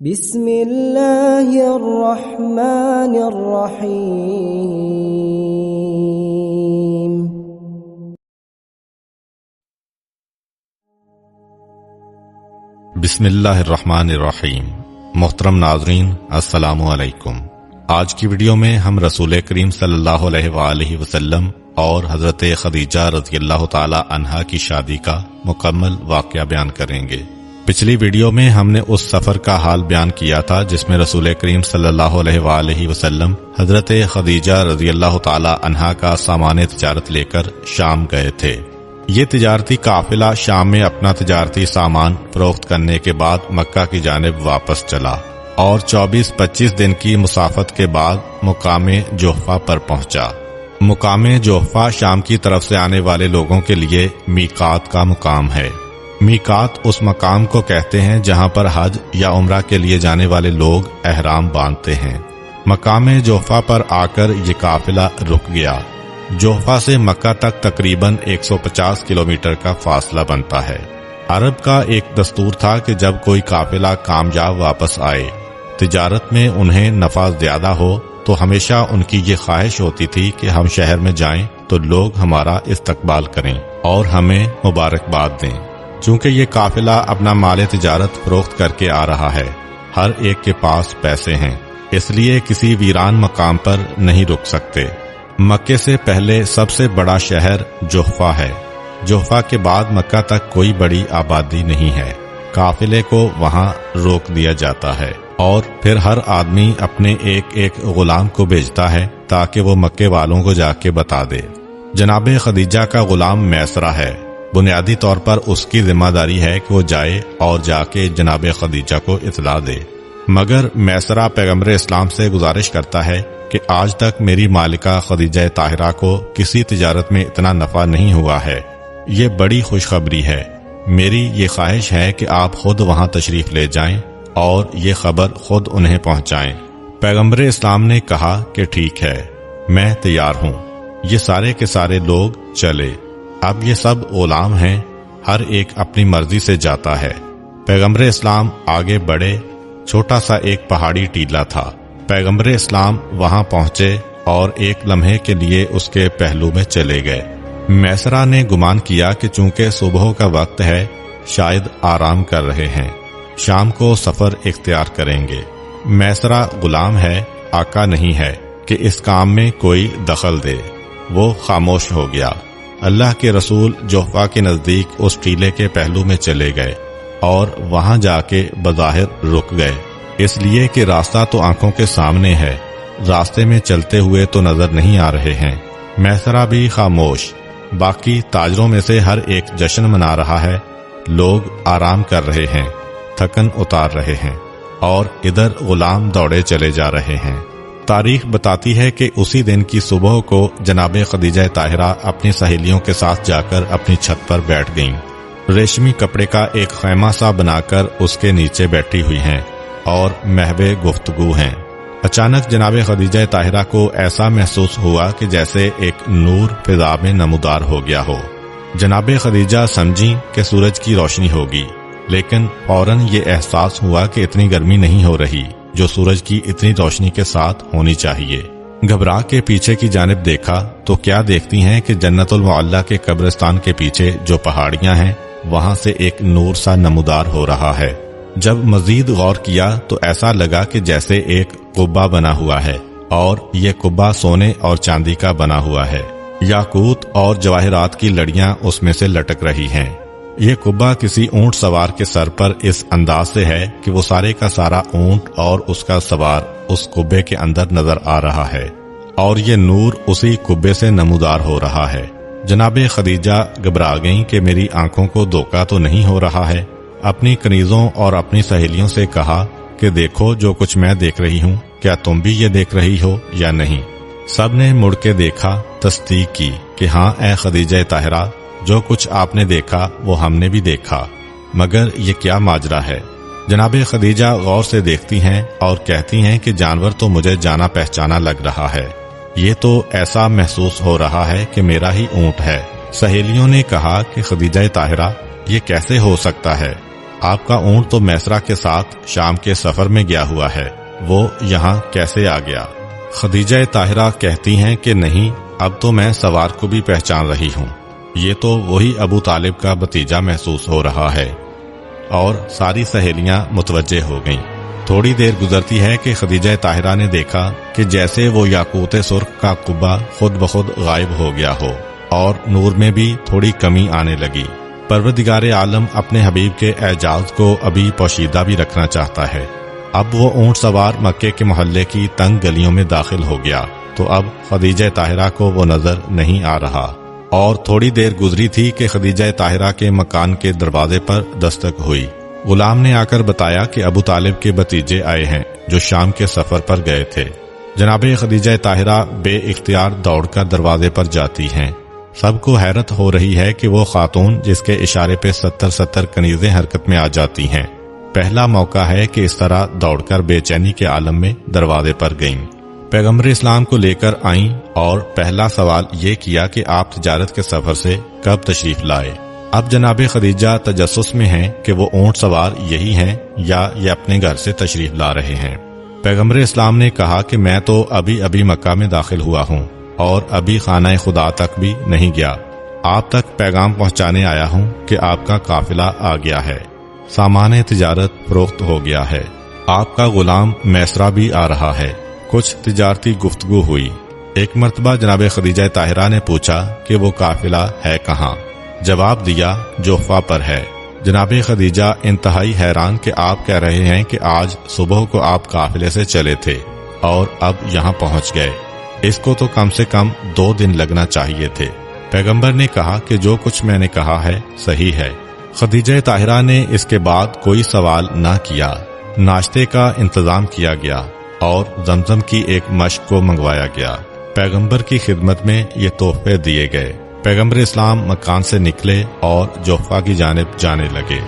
بسم اللہ الرحمن الرحیم۔ بسم اللہ الرحمن الرحیم۔ محترم ناظرین، السلام علیکم۔ آج کی ویڈیو میں ہم رسول کریم صلی اللہ علیہ وآلہ وسلم اور حضرت خدیجہ رضی اللہ تعالی عنہا کی شادی کا مکمل واقعہ بیان کریں گے۔ پچھلی ویڈیو میں ہم نے اس سفر کا حال بیان کیا تھا جس میں رسول کریم صلی اللہ علیہ وآلہ وسلم حضرت خدیجہ رضی اللہ تعالی عنہا کا سامان تجارت لے کر شام گئے تھے۔ یہ تجارتی قافلہ شام میں اپنا تجارتی سامان فروخت کرنے کے بعد مکہ کی جانب واپس چلا اور 24-25 دن کی مسافت کے بعد مقام جحفہ پر پہنچا۔ مقام جحفہ شام کی طرف سے آنے والے لوگوں کے لیے میقات کا مقام ہے۔ میقات اس مقام کو کہتے ہیں جہاں پر حج یا عمرہ کے لیے جانے والے لوگ احرام باندھتے ہیں۔ مقام جحفہ پر آ کر یہ قافلہ رک گیا۔ جحفہ سے مکہ تک تقریباً 150 کلومیٹر کا فاصلہ بنتا ہے۔ عرب کا ایک دستور تھا کہ جب کوئی قافلہ کامیاب واپس آئے، تجارت میں انہیں نفع زیادہ ہو، تو ہمیشہ ان کی یہ خواہش ہوتی تھی کہ ہم شہر میں جائیں تو لوگ ہمارا استقبال کریں اور ہمیں مبارکباد دیں۔ چونکہ یہ قافلہ اپنا مال تجارت فروخت کر کے آ رہا ہے، ہر ایک کے پاس پیسے ہیں، اس لیے کسی ویران مقام پر نہیں رک سکتے۔ مکے سے پہلے سب سے بڑا شہر جحفہ ہے۔ جحفہ کے بعد مکہ تک کوئی بڑی آبادی نہیں ہے۔ قافلے کو وہاں روک دیا جاتا ہے اور پھر ہر آدمی اپنے ایک ایک غلام کو بھیجتا ہے تاکہ وہ مکے والوں کو جا کے بتا دے۔ جناب خدیجہ کا غلام میسرہ ہے۔ بنیادی طور پر اس کی ذمہ داری ہے کہ وہ جائے اور جا کے جناب خدیجہ کو اطلاع دے، مگر میسرہ پیغمبر اسلام سے گزارش کرتا ہے کہ آج تک میری مالکہ خدیجہ طاہرہ کو کسی تجارت میں اتنا نفع نہیں ہوا ہے۔ یہ بڑی خوشخبری ہے۔ میری یہ خواہش ہے کہ آپ خود وہاں تشریف لے جائیں اور یہ خبر خود انہیں پہنچائیں۔ پیغمبر اسلام نے کہا کہ ٹھیک ہے، میں تیار ہوں۔ یہ سارے کے سارے لوگ چلے۔ اب یہ سب غلام ہیں، ہر ایک اپنی مرضی سے جاتا ہے۔ پیغمبر اسلام آگے بڑھے۔ چھوٹا سا ایک پہاڑی ٹیلا تھا۔ پیغمبر اسلام وہاں پہنچے اور ایک لمحے کے لیے اس کے پہلو میں چلے گئے۔ میسرہ نے گمان کیا کہ چونکہ صبح کا وقت ہے، شاید آرام کر رہے ہیں، شام کو سفر اختیار کریں گے۔ میسرہ غلام ہے، آقا نہیں ہے کہ اس کام میں کوئی دخل دے۔ وہ خاموش ہو گیا۔ اللہ کے رسول جحفہ کے نزدیک اس ٹیلے کے پہلو میں چلے گئے اور وہاں جا کے بظاہر رک گئے، اس لیے کہ راستہ تو آنکھوں کے سامنے ہے، راستے میں چلتے ہوئے تو نظر نہیں آ رہے ہیں۔ میسرہ بھی خاموش۔ باقی تاجروں میں سے ہر ایک جشن منا رہا ہے، لوگ آرام کر رہے ہیں، تھکن اتار رہے ہیں، اور ادھر غلام دوڑے چلے جا رہے ہیں۔ تاریخ بتاتی ہے کہ اسی دن کی صبح کو جناب خدیجہ طاہرہ اپنی سہیلیوں کے ساتھ جا کر اپنی چھت پر بیٹھ گئیں۔ ریشمی کپڑے کا ایک خیمہ سا بنا کر اس کے نیچے بیٹھی ہوئی ہیں اور محو گفتگو ہیں۔ اچانک جناب خدیجہ طاہرہ کو ایسا محسوس ہوا کہ جیسے ایک نور فضا میں نمودار ہو گیا ہو۔ جناب خدیجہ سمجھیں کہ سورج کی روشنی ہوگی، لیکن فوراً یہ احساس ہوا کہ اتنی گرمی نہیں ہو رہی جو سورج کی اتنی روشنی کے ساتھ ہونی چاہیے۔ گھبرا کے پیچھے کی جانب دیکھا تو کیا دیکھتی ہیں کہ جنت المعلیٰ کے قبرستان کے پیچھے جو پہاڑیاں ہیں وہاں سے ایک نور سا نمودار ہو رہا ہے۔ جب مزید غور کیا تو ایسا لگا کہ جیسے ایک قبہ بنا ہوا ہے، اور یہ قبہ سونے اور چاندی کا بنا ہوا ہے۔ یاقوت اور جواہرات کی لڑیاں اس میں سے لٹک رہی ہیں۔ یہ قبہ کسی اونٹ سوار کے سر پر اس انداز سے ہے کہ وہ سارے کا سارا اونٹ اور اس کا سوار اس قبے کے اندر نظر آ رہا ہے، اور یہ نور اسی قبے سے نمودار ہو رہا ہے۔ جناب خدیجہ گھبرا گئیں کہ میری آنکھوں کو دھوکہ تو نہیں ہو رہا ہے۔ اپنی کنیزوں اور اپنی سہیلیوں سے کہا کہ دیکھو جو کچھ میں دیکھ رہی ہوں، کیا تم بھی یہ دیکھ رہی ہو یا نہیں؟ سب نے مڑ کے دیکھا، تصدیق کی کہ ہاں اے خدیجہ طاہرہ، جو کچھ آپ نے دیکھا وہ ہم نے بھی دیکھا، مگر یہ کیا ماجرا ہے؟ جناب خدیجہ غور سے دیکھتی ہیں اور کہتی ہیں کہ جانور تو مجھے جانا پہچانا لگ رہا ہے، یہ تو ایسا محسوس ہو رہا ہے کہ میرا ہی اونٹ ہے۔ سہیلیوں نے کہا کہ خدیجہ طاہرہ، یہ کیسے ہو سکتا ہے؟ آپ کا اونٹ تو میسرہ کے ساتھ شام کے سفر میں گیا ہوا ہے، وہ یہاں کیسے آ گیا؟ خدیجہ طاہرہ کہتی ہیں کہ نہیں، اب تو میں سوار کو بھی پہچان رہی ہوں، یہ تو وہی ابو طالب کا بھتیجا محسوس ہو رہا ہے۔ اور ساری سہیلیاں متوجہ ہو گئیں۔ تھوڑی دیر گزرتی ہے کہ خدیجہ طاہرہ نے دیکھا کہ جیسے وہ یاقوت سرخ کا قبہ خود بخود غائب ہو گیا ہو اور نور میں بھی تھوڑی کمی آنے لگی۔ پروردگار عالم اپنے حبیب کے اعجاز کو ابھی پوشیدہ بھی رکھنا چاہتا ہے۔ اب وہ اونٹ سوار مکے کے محلے کی تنگ گلیوں میں داخل ہو گیا تو اب خدیجہ طاہرہ کو وہ نظر نہیں آ رہا، اور تھوڑی دیر گزری تھی کہ خدیجہ طاہرہ کے مکان کے دروازے پر دستک ہوئی۔ غلام نے آ کر بتایا کہ ابو طالب کے بھتیجے آئے ہیں جو شام کے سفر پر گئے تھے۔ جناب خدیجہ طاہرہ بے اختیار دوڑ کر دروازے پر جاتی ہیں۔ سب کو حیرت ہو رہی ہے کہ وہ خاتون جس کے اشارے پہ 70 کنیزیں حرکت میں آ جاتی ہیں، پہلا موقع ہے کہ اس طرح دوڑ کر بے چینی کے عالم میں دروازے پر گئیں۔ پیغمبر اسلام کو لے کر آئیں اور پہلا سوال یہ کیا کہ آپ تجارت کے سفر سے کب تشریف لائے؟ اب جناب خدیجہ تجسس میں ہیں کہ وہ اونٹ سوار یہی ہیں یا یہ اپنے گھر سے تشریف لا رہے ہیں۔ پیغمبر اسلام نے کہا کہ میں تو ابھی مکہ میں داخل ہوا ہوں اور ابھی خانہ خدا تک بھی نہیں گیا، آپ تک پیغام پہنچانے آیا ہوں کہ آپ کا قافلہ آ گیا ہے، سامان تجارت فروخت ہو گیا ہے، آپ کا غلام میسرہ بھی آ رہا ہے۔ کچھ تجارتی گفتگو ہوئی۔ ایک مرتبہ جناب خدیجہ طاہرہ نے پوچھا کہ وہ قافلہ ہے کہاں؟ جواب دیا جحفہ پر ہے۔ جناب خدیجہ انتہائی حیران کہ آپ کہہ رہے ہیں کہ آج صبح کو آپ قافلے سے چلے تھے اور اب یہاں پہنچ گئے، اس کو تو کم سے کم 2 دن لگنا چاہیے تھے۔ پیغمبر نے کہا کہ جو کچھ میں نے کہا ہے صحیح ہے۔ خدیجہ طاہرہ نے اس کے بعد کوئی سوال نہ کیا۔ ناشتے کا انتظام کیا گیا اور زمزم کی ایک مشق کو منگوایا گیا۔ پیغمبر کی خدمت میں یہ تحفے دیے گئے۔ پیغمبر اسلام مکان سے نکلے اور جحفہ کی جانب جانے لگے۔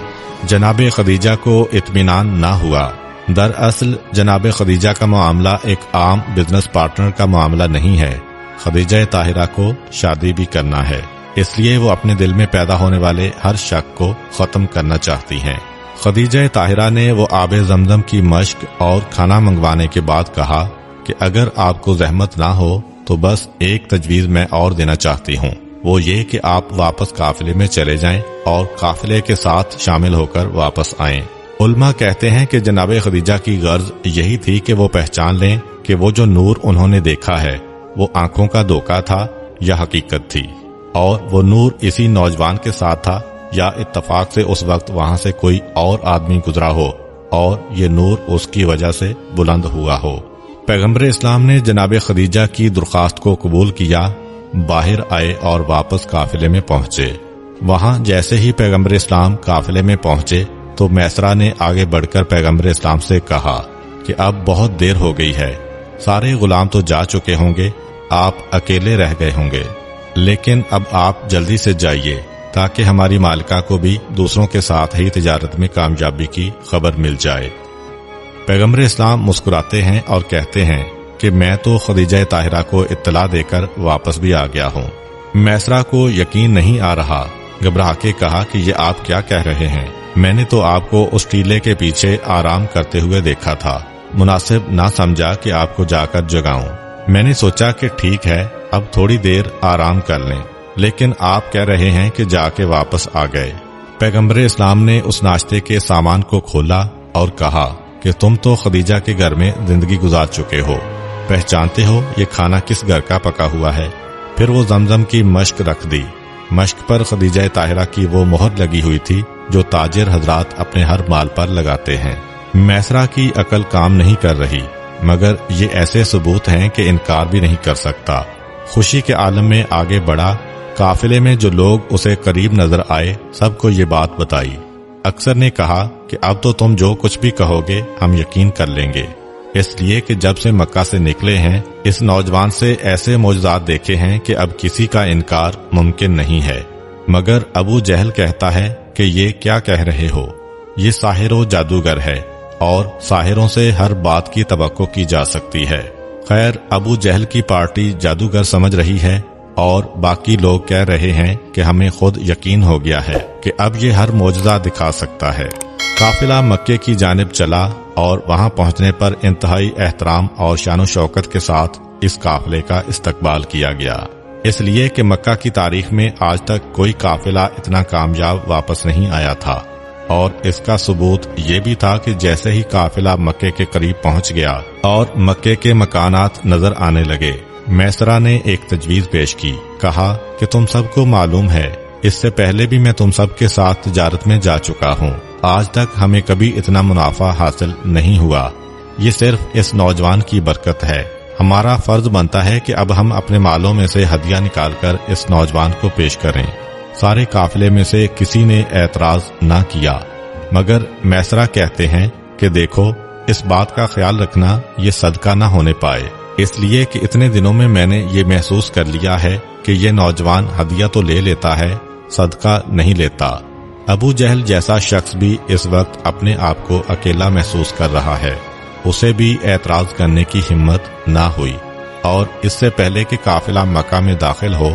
جناب خدیجہ کو اطمینان نہ ہوا۔ دراصل جناب خدیجہ کا معاملہ ایک عام بزنس پارٹنر کا معاملہ نہیں ہے، خدیجہ طاہرہ کو شادی بھی کرنا ہے، اس لیے وہ اپنے دل میں پیدا ہونے والے ہر شک کو ختم کرنا چاہتی ہیں۔ خدیجہ طاہرہ نے وہ آب زمزم کی مشق اور کھانا منگوانے کے بعد کہا کہ اگر آپ کو زحمت نہ ہو تو بس ایک تجویز میں اور دینا چاہتی ہوں، وہ یہ کہ آپ واپس قافلے میں چلے جائیں اور قافلے کے ساتھ شامل ہو کر واپس آئیں۔ علماء کہتے ہیں کہ جناب خدیجہ کی غرض یہی تھی کہ وہ پہچان لیں کہ وہ جو نور انہوں نے دیکھا ہے وہ آنکھوں کا دھوکہ تھا یا حقیقت تھی، اور وہ نور اسی نوجوان کے ساتھ تھا یا اتفاق سے اس وقت وہاں سے کوئی اور آدمی گزرا ہو اور یہ نور اس کی وجہ سے بلند ہوا ہو۔ پیغمبر اسلام نے جناب خدیجہ کی درخواست کو قبول کیا، باہر آئے اور واپس قافلے میں پہنچے۔ وہاں جیسے ہی پیغمبر اسلام قافلے میں پہنچے تو میسرہ نے آگے بڑھ کر پیغمبر اسلام سے کہا کہ اب بہت دیر ہو گئی ہے، سارے غلام تو جا چکے ہوں گے، آپ اکیلے رہ گئے ہوں گے، لیکن اب آپ جلدی سے جائیے تاکہ ہماری مالکہ کو بھی دوسروں کے ساتھ ہی تجارت میں کامیابی کی خبر مل جائے۔ پیغمبر اسلام مسکراتے ہیں اور کہتے ہیں کہ میں تو خدیجہ طاہرہ کو اطلاع دے کر واپس بھی آ گیا ہوں۔ میسرہ کو یقین نہیں آ رہا، گھبرا کے کہا کہ یہ آپ کیا کہہ رہے ہیں؟ میں نے تو آپ کو اس ٹیلے کے پیچھے آرام کرتے ہوئے دیکھا تھا، مناسب نہ سمجھا کہ آپ کو جا کر جگاؤں۔ میں نے سوچا کہ ٹھیک ہے اب تھوڑی دیر آرام کر لیں، لیکن آپ کہہ رہے ہیں کہ جا کے واپس آ گئے۔ پیغمبر اسلام نے اس ناشتے کے سامان کو کھولا اور کہا کہ تم تو خدیجہ کے گھر میں زندگی گزار چکے ہو، پہچانتے ہو یہ کھانا کس گھر کا پکا ہوا ہے؟ پھر وہ زمزم کی مشق رکھ دی۔ مشق پر خدیجہ طاہرہ کی وہ مہر لگی ہوئی تھی جو تاجر حضرات اپنے ہر مال پر لگاتے ہیں۔ میسرہ کی عقل کام نہیں کر رہی، مگر یہ ایسے ثبوت ہیں کہ انکار بھی نہیں کر سکتا۔ خوشی کے عالم میں آگے بڑھا، قافلے میں جو لوگ اسے قریب نظر آئے سب کو یہ بات بتائی۔ اکثر نے کہا کہ اب تو تم جو کچھ بھی کہو گے ہم یقین کر لیں گے، اس لیے کہ جب سے مکہ سے نکلے ہیں اس نوجوان سے ایسے معجزات دیکھے ہیں کہ اب کسی کا انکار ممکن نہیں ہے۔ مگر ابو جہل کہتا ہے کہ یہ کیا کہہ رہے ہو، یہ ساحر و جادوگر ہے اور ساحروں سے ہر بات کی توقع کی جا سکتی ہے۔ خیر، ابو جہل کی پارٹی جادوگر سمجھ رہی ہے اور باقی لوگ کہہ رہے ہیں کہ ہمیں خود یقین ہو گیا ہے کہ اب یہ ہر معجزہ دکھا سکتا ہے۔ قافلہ مکے کی جانب چلا اور وہاں پہنچنے پر انتہائی احترام اور شان و شوکت کے ساتھ اس قافلے کا استقبال کیا گیا، اس لیے کہ مکہ کی تاریخ میں آج تک کوئی قافلہ اتنا کامیاب واپس نہیں آیا تھا، اور اس کا ثبوت یہ بھی تھا کہ جیسے ہی قافلہ مکے کے قریب پہنچ گیا اور مکے کے مکانات نظر آنے لگے، میسرہ نے ایک تجویز پیش کی، کہا کہ تم سب کو معلوم ہے اس سے پہلے بھی میں تم سب کے ساتھ تجارت میں جا چکا ہوں، آج تک ہمیں کبھی اتنا منافع حاصل نہیں ہوا، یہ صرف اس نوجوان کی برکت ہے، ہمارا فرض بنتا ہے کہ اب ہم اپنے مالوں میں سے ہدیہ نکال کر اس نوجوان کو پیش کریں۔ سارے قافلے میں سے کسی نے اعتراض نہ کیا، مگر میسرہ کہتے ہیں کہ دیکھو اس بات کا خیال رکھنا یہ صدقہ نہ ہونے پائے، اس لیے کہ اتنے دنوں میں میں نے یہ محسوس کر لیا ہے کہ یہ نوجوان ہدیہ تو لے لیتا ہے، صدقہ نہیں لیتا۔ ابو جہل جیسا شخص بھی اس وقت اپنے آپ کو اکیلا محسوس کر رہا ہے، اسے بھی اعتراض کرنے کی ہمت نہ ہوئی، اور اس سے پہلے کہ قافلہ مکہ میں داخل ہو،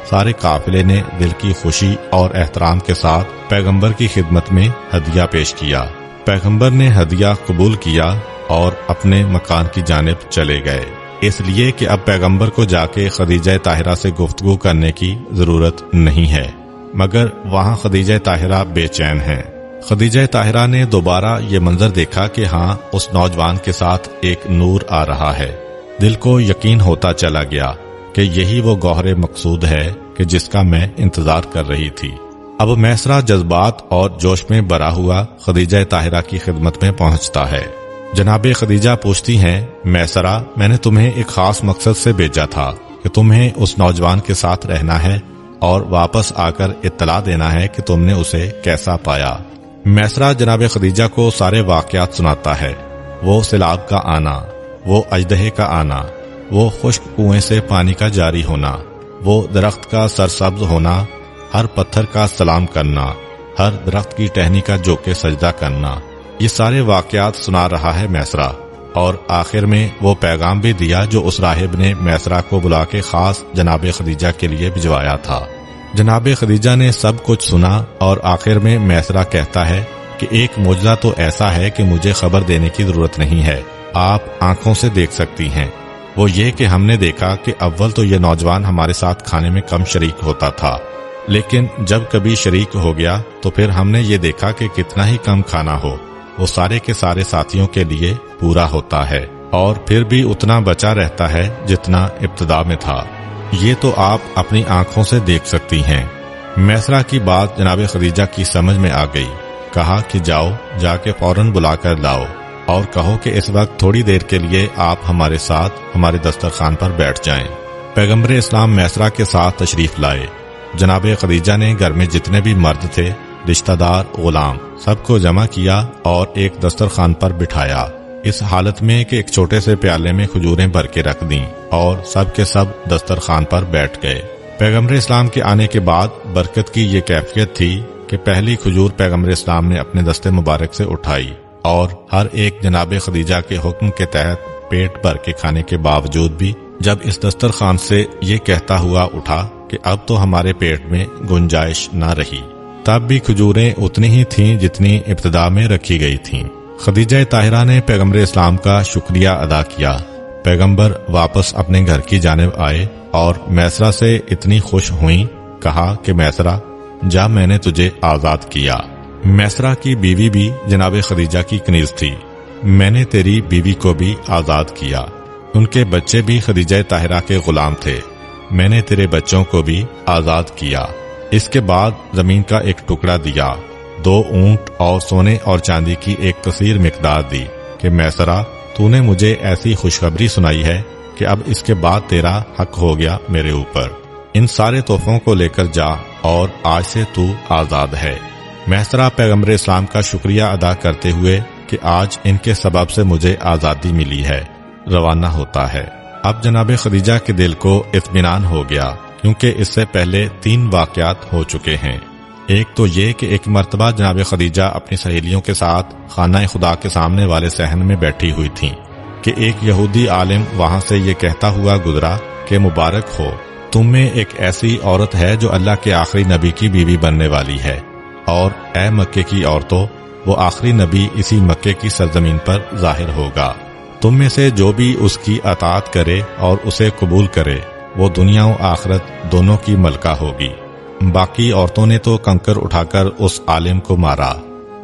سارے قافلے نے دل کی خوشی اور احترام کے ساتھ پیغمبر کی خدمت میں ہدیہ پیش کیا۔ پیغمبر نے ہدیہ قبول کیا اور اپنے مکان کی جانب چلے گئے، اس لیے کہ اب پیغمبر کو جا کے خدیجہ طاہرہ سے گفتگو کرنے کی ضرورت نہیں ہے، مگر وہاں خدیجہ طاہرہ بے چین ہیں۔ خدیجہ طاہرہ نے دوبارہ یہ منظر دیکھا کہ ہاں اس نوجوان کے ساتھ ایک نور آ رہا ہے، دل کو یقین ہوتا چلا گیا کہ یہی وہ گوہر مقصود ہے کہ جس کا میں انتظار کر رہی تھی۔ اب میسرہ جذبات اور جوش میں بھرا ہوا خدیجہ طاہرہ کی خدمت میں پہنچتا ہے۔ جناب خدیجہ پوچھتی ہیں، میسرہ میں نے تمہیں ایک خاص مقصد سے بھیجا تھا کہ تمہیں اس نوجوان کے ساتھ رہنا ہے اور واپس آ کر اطلاع دینا ہے کہ تم نے اسے کیسا پایا۔ میسرہ جناب خدیجہ کو سارے واقعات سناتا ہے، وہ سیلاب کا آنا، وہ اژدہے کا آنا، وہ خشک کنویں سے پانی کا جاری ہونا، وہ درخت کا سرسبز ہونا، ہر پتھر کا سلام کرنا، ہر درخت کی ٹہنی کا جھک کے سجدہ کرنا، یہ سارے واقعات سنا رہا ہے میسرہ، اور آخر میں وہ پیغام بھی دیا جو اس راہب نے میسرہ کو بلا کے خاص جناب خدیجہ کے لیے بھجوایا تھا۔ جناب خدیجہ نے سب کچھ سنا اور آخر میں میسرہ کہتا ہے کہ ایک معجزہ تو ایسا ہے کہ مجھے خبر دینے کی ضرورت نہیں ہے، آپ آنکھوں سے دیکھ سکتی ہیں، وہ یہ کہ ہم نے دیکھا کہ اول تو یہ نوجوان ہمارے ساتھ کھانے میں کم شریک ہوتا تھا، لیکن جب کبھی شریک ہو گیا تو پھر ہم نے یہ دیکھا کہ کتنا ہی کم کھانا ہو وہ سارے کے سارے ساتھیوں کے لیے پورا ہوتا ہے، اور پھر بھی اتنا بچا رہتا ہے جتنا ابتدا میں تھا، یہ تو آپ اپنی آنکھوں سے دیکھ سکتی ہیں۔ میسرہ کی بات جناب خدیجہ کی سمجھ میں آ گئی، کہا کہ جاؤ جا کے فوراً بلا کر لاؤ اور کہو کہ اس وقت تھوڑی دیر کے لیے آپ ہمارے ساتھ ہمارے دسترخوان پر بیٹھ جائیں۔ پیغمبر اسلام میسرہ کے ساتھ تشریف لائے۔ جناب خدیجہ نے گھر میں جتنے بھی مرد تھے، رشتہ دار، غلام، سب کو جمع کیا اور ایک دسترخوان پر بٹھایا، اس حالت میں کہ ایک چھوٹے سے پیالے میں کھجوریں بھر کے رکھ دیں اور سب کے سب دسترخوان پر بیٹھ گئے۔ پیغمبر اسلام کے آنے کے بعد برکت کی یہ کیفیت تھی کہ پہلی کھجور پیغمبر اسلام نے اپنے دستے مبارک سے اٹھائی اور ہر ایک جناب خدیجہ کے حکم کے تحت پیٹ بھر کے کھانے کے باوجود بھی جب اس دسترخوان سے یہ کہتا ہوا اٹھا کہ اب تو ہمارے پیٹ میں گنجائش نہ رہی، تب بھی کھجوریں اتنی ہی تھیں جتنی ابتدا میں رکھی گئی تھیں۔ خدیجہ طاہرہ نے پیغمبر اسلام کا شکریہ ادا کیا۔ پیغمبر واپس اپنے گھر کی جانب آئے اور میسرہ سے اتنی خوش ہوئیں، کہا کہ میسرہ جا، میں نے تجھے آزاد کیا۔ میسرہ کی بیوی بھی جناب خدیجہ کی کنیز تھی، میں نے تیری بیوی کو بھی آزاد کیا۔ ان کے بچے بھی خدیجہ طاہرہ کے غلام تھے، میں نے تیرے بچوں کو بھی آزاد کیا۔ اس کے بعد زمین کا ایک ٹکڑا دیا، 2 اونٹ اور سونے اور چاندی کی ایک کثیر مقدار دی کہ میسرہ تو نے مجھے ایسی خوشخبری سنائی ہے کہ اب اس کے بعد تیرا حق ہو گیا میرے اوپر، ان سارے تحفوں کو لے کر جا اور آج سے تو آزاد ہے۔ میسرہ پیغمبر اسلام کا شکریہ ادا کرتے ہوئے کہ آج ان کے سبب سے مجھے آزادی ملی ہے، روانہ ہوتا ہے۔ اب جناب خدیجہ کے دل کو اطمینان ہو گیا، کیونکہ اس سے پہلے 3 واقعات ہو چکے ہیں۔ ایک تو یہ کہ ایک مرتبہ جناب خدیجہ اپنی سہیلیوں کے ساتھ خانہ خدا کے سامنے والے صحن میں بیٹھی ہوئی تھیں کہ ایک یہودی عالم وہاں سے یہ کہتا ہوا گزرا کہ مبارک ہو، تم میں ایک ایسی عورت ہے جو اللہ کے آخری نبی کی بیوی بننے والی ہے، اور اے مکے کی عورتوں، وہ آخری نبی اسی مکے کی سرزمین پر ظاہر ہوگا۔ تم میں سے جو بھی اس کی اطاعت کرے اور اسے قبول کرے وہ دنیا و آخرت دونوں کی ملکہ ہوگی۔ باقی عورتوں نے تو کنکر اٹھا کر اس عالم کو مارا،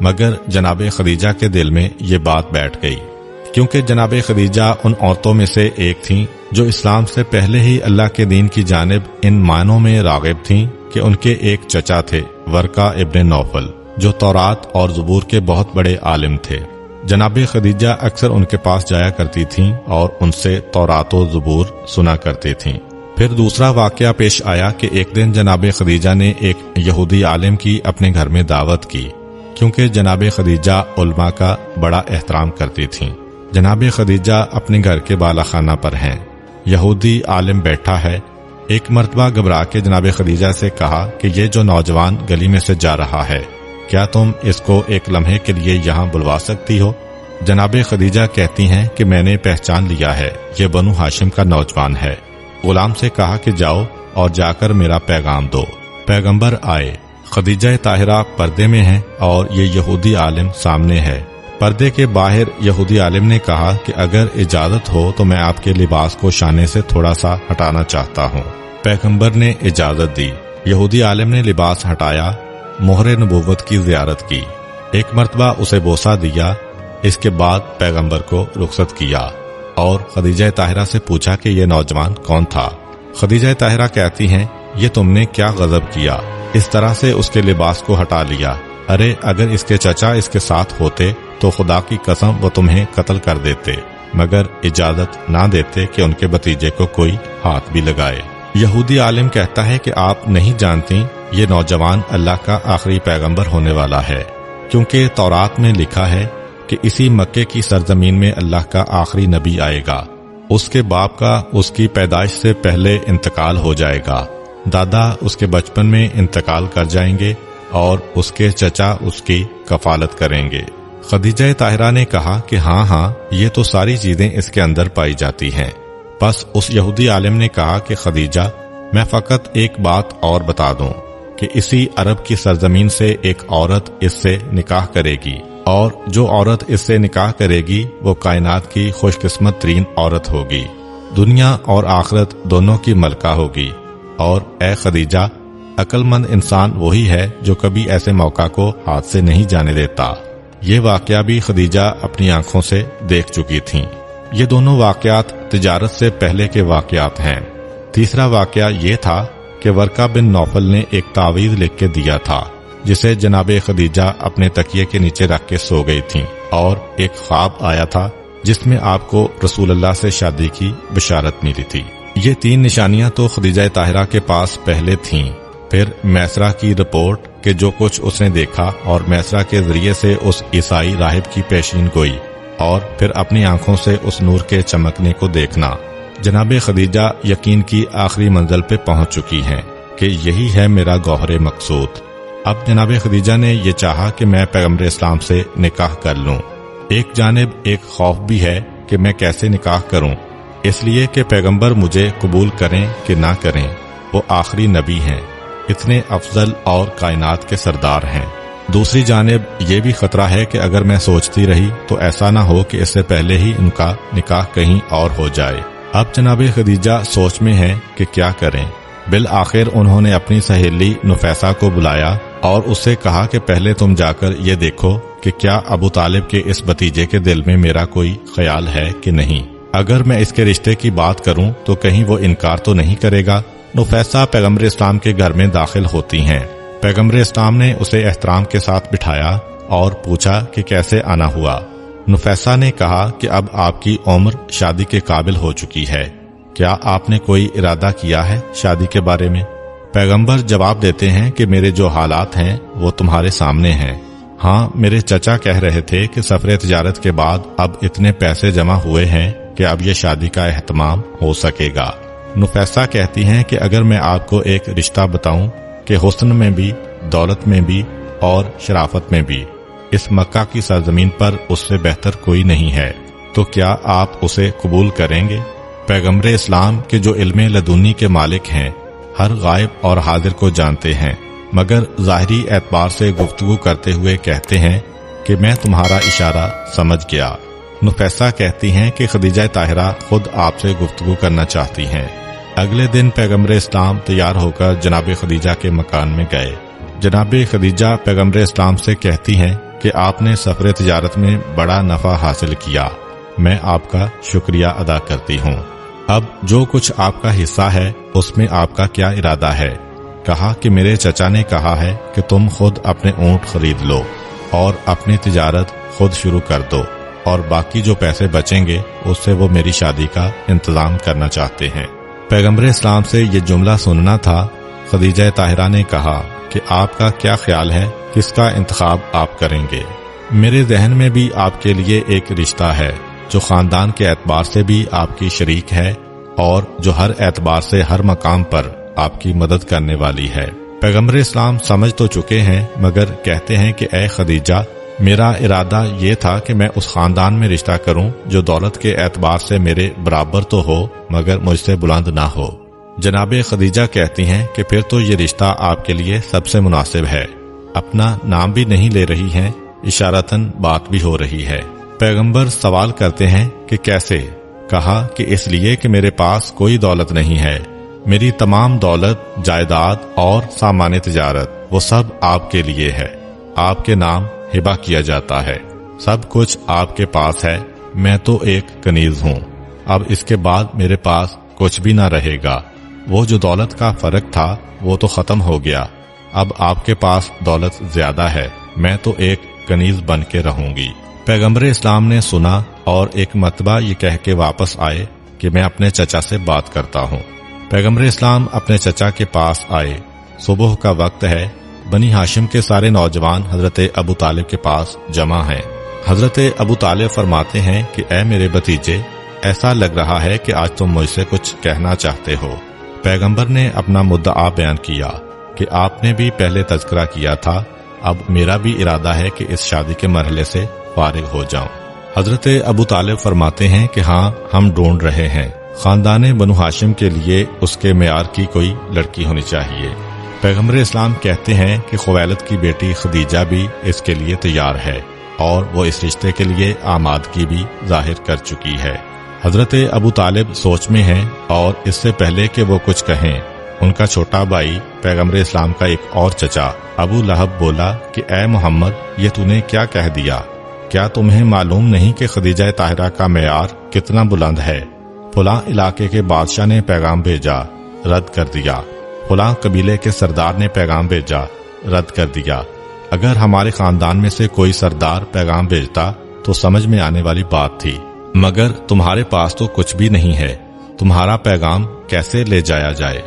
مگر جناب خدیجہ کے دل میں یہ بات بیٹھ گئی، کیونکہ جناب خدیجہ ان عورتوں میں سے ایک تھیں جو اسلام سے پہلے ہی اللہ کے دین کی جانب ان معنوں میں راغب تھیں کہ ان کے ایک چچا تھے ورقہ ابن نوفل، جو تورات اور زبور کے بہت بڑے عالم تھے۔ جناب خدیجہ اکثر ان کے پاس جایا کرتی تھیں اور ان سے تورات و زبور سنا کرتی تھیں۔ پھر دوسرا واقعہ پیش آیا کہ ایک دن جناب خدیجہ نے ایک یہودی عالم کی اپنے گھر میں دعوت کی، کیونکہ جناب خدیجہ علماء کا بڑا احترام کرتی تھیں۔ جناب خدیجہ اپنے گھر کے بالا خانہ پر ہیں، یہودی عالم بیٹھا ہے۔ ایک مرتبہ گھبرا کے جناب خدیجہ سے کہا کہ یہ جو نوجوان گلی میں سے جا رہا ہے، کیا تم اس کو ایک لمحے کے لیے یہاں بلوا سکتی ہو؟ جناب خدیجہ کہتی ہیں کہ میں نے پہچان لیا ہے، یہ بنو ہاشم کا نوجوان ہے۔ غلام سے کہا کہ جاؤ اور جا کر میرا پیغام دو۔ پیغمبر آئے، خدیجہ طاہرہ پردے میں ہیں اور یہ یہودی عالم سامنے ہے۔ پردے کے باہر یہودی عالم نے کہا کہ اگر اجازت ہو تو میں آپ کے لباس کو شانے سے تھوڑا سا ہٹانا چاہتا ہوں۔ پیغمبر نے اجازت دی۔ یہودی عالم نے لباس ہٹایا، مہر نبوت کی زیارت کی، ایک مرتبہ اسے بوسہ دیا، اس کے بعد پیغمبر کو رخصت کیا اور خدیجہ طاہرہ سے پوچھا کہ یہ نوجوان کون تھا۔ خدیجہ طاہرہ کہتی ہیں یہ تم نے کیا غضب کیا، اس طرح سے اس کے لباس کو ہٹا لیا؟ ارے اگر اس کے چچا اس کے ساتھ ہوتے تو خدا کی قسم وہ تمہیں قتل کر دیتے، مگر اجازت نہ دیتے کہ ان کے بھتیجے کو کوئی ہاتھ بھی لگائے۔ یہودی عالم کہتا ہے کہ آپ نہیں جانتی یہ نوجوان اللہ کا آخری پیغمبر ہونے والا ہے، کیونکہ تورات میں لکھا ہے کہ اسی مکے کی سرزمین میں اللہ کا آخری نبی آئے گا، اس کے باپ کا اس کی پیدائش سے پہلے انتقال ہو جائے گا، دادا اس کے بچپن میں انتقال کر جائیں گے اور اس کے چچا اس کی کفالت کریں گے۔ خدیجہ طاہرہ نے کہا کہ ہاں یہ تو ساری چیزیں اس کے اندر پائی جاتی ہیں۔ بس اس یہودی عالم نے کہا کہ خدیجہ میں فقط ایک بات اور بتا دوں کہ اسی عرب کی سرزمین سے ایک عورت اس سے نکاح کرے گی، اور جو عورت اس سے نکاح کرے گی وہ کائنات کی خوش قسمت ترین عورت ہوگی، دنیا اور آخرت دونوں کی ملکہ ہوگی۔ اور اے خدیجہ، عقل مند انسان وہی ہے جو کبھی ایسے موقع کو ہاتھ سے نہیں جانے دیتا۔ یہ واقعہ بھی خدیجہ اپنی آنکھوں سے دیکھ چکی تھیں۔ یہ دونوں واقعات تجارت سے پہلے کے واقعات ہیں۔ تیسرا واقعہ یہ تھا کہ ورقہ بن نوفل نے ایک تعویذ لکھ کے دیا تھا جسے جناب خدیجہ اپنے تکیے کے نیچے رکھ کے سو گئی تھیں، اور ایک خواب آیا تھا جس میں آپ کو رسول اللہ سے شادی کی بشارت ملی تھی۔ یہ تین نشانیاں تو خدیجہ طاہرہ کے پاس پہلے تھیں۔ پھر میسرہ کی رپورٹ کہ جو کچھ اس نے دیکھا، اور میسرہ کے ذریعے سے اس عیسائی راہب کی پیشین گوئی، اور پھر اپنی آنکھوں سے اس نور کے چمکنے کو دیکھنا۔ جناب خدیجہ یقین کی آخری منزل پہ پہنچ چکی ہیں کہ یہی ہے میرا گوہر مقصود۔ اب جناب خدیجہ نے یہ چاہا کہ میں پیغمبر اسلام سے نکاح کر لوں۔ ایک جانب ایک خوف بھی ہے کہ میں کیسے نکاح کروں، اس لیے کہ پیغمبر مجھے قبول کریں کہ نہ کریں، وہ آخری نبی ہیں، اتنے افضل اور کائنات کے سردار ہیں۔ دوسری جانب یہ بھی خطرہ ہے کہ اگر میں سوچتی رہی تو ایسا نہ ہو کہ اس سے پہلے ہی ان کا نکاح کہیں اور ہو جائے۔ اب جناب خدیجہ سوچ میں ہیں کہ کیا کریں۔ بالآخر انہوں نے اپنی سہیلی نفیسہ کو بلایا اور اس سے کہا کہ پہلے تم جا کر یہ دیکھو کہ کیا ابو طالب کے اس بھتیجے کے دل میں میرا کوئی خیال ہے کہ نہیں، اگر میں اس کے رشتے کی بات کروں تو کہیں وہ انکار تو نہیں کرے گا۔ نفیسہ پیغمبر اسلام کے گھر میں داخل ہوتی ہیں۔ پیغمبر اسلام نے اسے احترام کے ساتھ بٹھایا اور پوچھا کہ کیسے آنا ہوا۔ نفیسہ نے کہا کہ اب آپ کی عمر شادی کے قابل ہو چکی ہے، کیا آپ نے کوئی ارادہ کیا ہے شادی کے بارے میں؟ پیغمبر جواب دیتے ہیں کہ میرے جو حالات ہیں وہ تمہارے سامنے ہیں۔ ہاں، میرے چچا کہہ رہے تھے کہ سفر تجارت کے بعد اب اتنے پیسے جمع ہوئے ہیں کہ اب یہ شادی کا اہتمام ہو سکے گا۔ نفیسہ کہتی ہیں کہ اگر میں آپ کو ایک رشتہ بتاؤں کہ حسن میں بھی، دولت میں بھی اور شرافت میں بھی اس مکہ کی سرزمین پر اس سے بہتر کوئی نہیں ہے، تو کیا آپ اسے قبول کریں گے؟ پیغمبر اسلام کے جو علم لدنی کے مالک ہیں، ہر غائب اور حاضر کو جانتے ہیں، مگر ظاہری اعتبار سے گفتگو کرتے ہوئے کہتے ہیں کہ میں تمہارا اشارہ سمجھ گیا۔ نفیسہ کہتی ہیں کہ خدیجہ طاہرہ خود آپ سے گفتگو کرنا چاہتی ہیں۔ اگلے دن پیغمبر اسلام تیار ہو کر جناب خدیجہ کے مکان میں گئے۔ جناب خدیجہ پیغمبر اسلام سے کہتی ہیں کہ آپ نے سفر تجارت میں بڑا نفع حاصل کیا، میں آپ کا شکریہ ادا کرتی ہوں۔ اب جو کچھ آپ کا حصہ ہے اس میں آپ کا کیا ارادہ ہے؟ کہا کہ میرے چچا نے کہا ہے کہ تم خود اپنے اونٹ خرید لو اور اپنی تجارت خود شروع کر دو، اور باقی جو پیسے بچیں گے اس سے وہ میری شادی کا انتظام کرنا چاہتے ہیں۔ پیغمبر اسلام سے یہ جملہ سننا تھا۔ خدیجہ طاہرہ نے کہا کہ آپ کا کیا خیال ہے، کس کا انتخاب آپ کریں گے؟ میرے ذہن میں بھی آپ کے لیے ایک رشتہ ہے جو خاندان کے اعتبار سے بھی آپ کی شریک ہے اور جو ہر اعتبار سے ہر مقام پر آپ کی مدد کرنے والی ہے۔ پیغمبر اسلام سمجھ تو چکے ہیں، مگر کہتے ہیں کہ اے خدیجہ، میرا ارادہ یہ تھا کہ میں اس خاندان میں رشتہ کروں جو دولت کے اعتبار سے میرے برابر تو ہو مگر مجھ سے بلند نہ ہو۔ جناب خدیجہ کہتی ہیں کہ پھر تو یہ رشتہ آپ کے لیے سب سے مناسب ہے۔ اپنا نام بھی نہیں لے رہی ہیں، اشارتاً بات بھی ہو رہی ہے۔ پیغمبر سوال کرتے ہیں کہ کیسے؟ کہا کہ اس لیے کہ میرے پاس کوئی دولت نہیں ہے، میری تمام دولت، جائیداد اور سامان تجارت وہ سب آپ کے لیے ہے، آپ کے نام ہبہ کیا جاتا ہے، سب کچھ آپ کے پاس ہے، میں تو ایک کنیز ہوں، اب اس کے بعد میرے پاس کچھ بھی نہ رہے گا۔ وہ جو دولت کا فرق تھا وہ تو ختم ہو گیا، اب آپ کے پاس دولت زیادہ ہے، میں تو ایک کنیز بن کے رہوں گی۔ پیغمبر اسلام نے سنا اور ایک مرتبہ یہ کہہ کے واپس آئے کہ میں اپنے چچا سے بات کرتا ہوں۔ پیغمبر اسلام اپنے چچا کے پاس آئے۔ صبح کا وقت ہے، بنی ہاشم کے سارے نوجوان حضرت ابو طالب کے پاس جمع ہیں۔ حضرت ابو طالب فرماتے ہیں کہ اے میرے بھتیجے، ایسا لگ رہا ہے کہ آج تم مجھ سے کچھ کہنا چاہتے ہو۔ پیغمبر نے اپنا مدعا بیان کیا کہ آپ نے بھی پہلے تذکرہ کیا تھا، اب میرا بھی ارادہ ہے کہ اس شادی کے مرحلے سے فارغ ہو جاؤں۔ حضرت ابو طالب فرماتے ہیں کہ ہاں، ہم ڈھونڈ رہے ہیں، خاندان بنو ہاشم کے لیے اس کے معیار کی کوئی لڑکی ہونی چاہیے۔ پیغمبر اسلام کہتے ہیں کہ خویلد کی بیٹی خدیجہ بھی اس کے لیے تیار ہے اور وہ اس رشتے کے لیے آمادگی بھی ظاہر کر چکی ہے۔ حضرت ابو طالب سوچ میں ہیں اور اس سے پہلے کہ وہ کچھ کہیں، ان کا چھوٹا بھائی پیغمبر اسلام کا ایک اور چچا ابو لہب بولا کہ اے محمد، یہ تو نے کیا کہہ دیا؟ کیا تمہیں معلوم نہیں کہ خدیجہ طاہرہ کا معیار کتنا بلند ہے؟ فلاں علاقے کے بادشاہ نے پیغام بھیجا، رد کر دیا، فلاں قبیلے کے سردار نے پیغام بھیجا، رد کر دیا۔ اگر ہمارے خاندان میں سے کوئی سردار پیغام بھیجتا تو سمجھ میں آنے والی بات تھی، مگر تمہارے پاس تو کچھ بھی نہیں ہے، تمہارا پیغام کیسے لے جایا جائے؟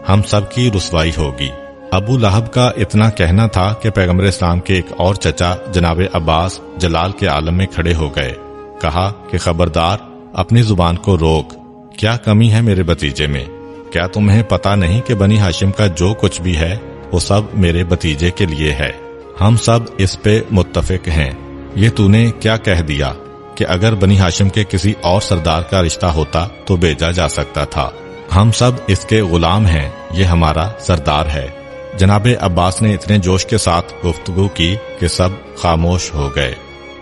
ہم سب کی رسوائی ہوگی۔ ابو لہب کا اتنا کہنا تھا کہ پیغمبر اسلام کے ایک اور چچا جناب عباس جلال کے عالم میں کھڑے ہو گئے۔ کہا کہ خبردار، اپنی زبان کو روک، کیا کمی ہے میرے بھتیجے میں؟ کیا تمہیں پتا نہیں کہ بنی ہاشم کا جو کچھ بھی ہے وہ سب میرے بھتیجے کے لیے ہے؟ ہم سب اس پہ متفق ہیں۔ یہ تو نے کیا کہہ دیا کہ اگر بنی ہاشم کے کسی اور سردار کا رشتہ ہوتا تو بھیجا جا سکتا تھا؟ ہم سب اس کے غلام ہیں، یہ ہمارا سردار ہے۔ جناب عباس نے اتنے جوش کے ساتھ گفتگو کی کہ سب خاموش ہو گئے،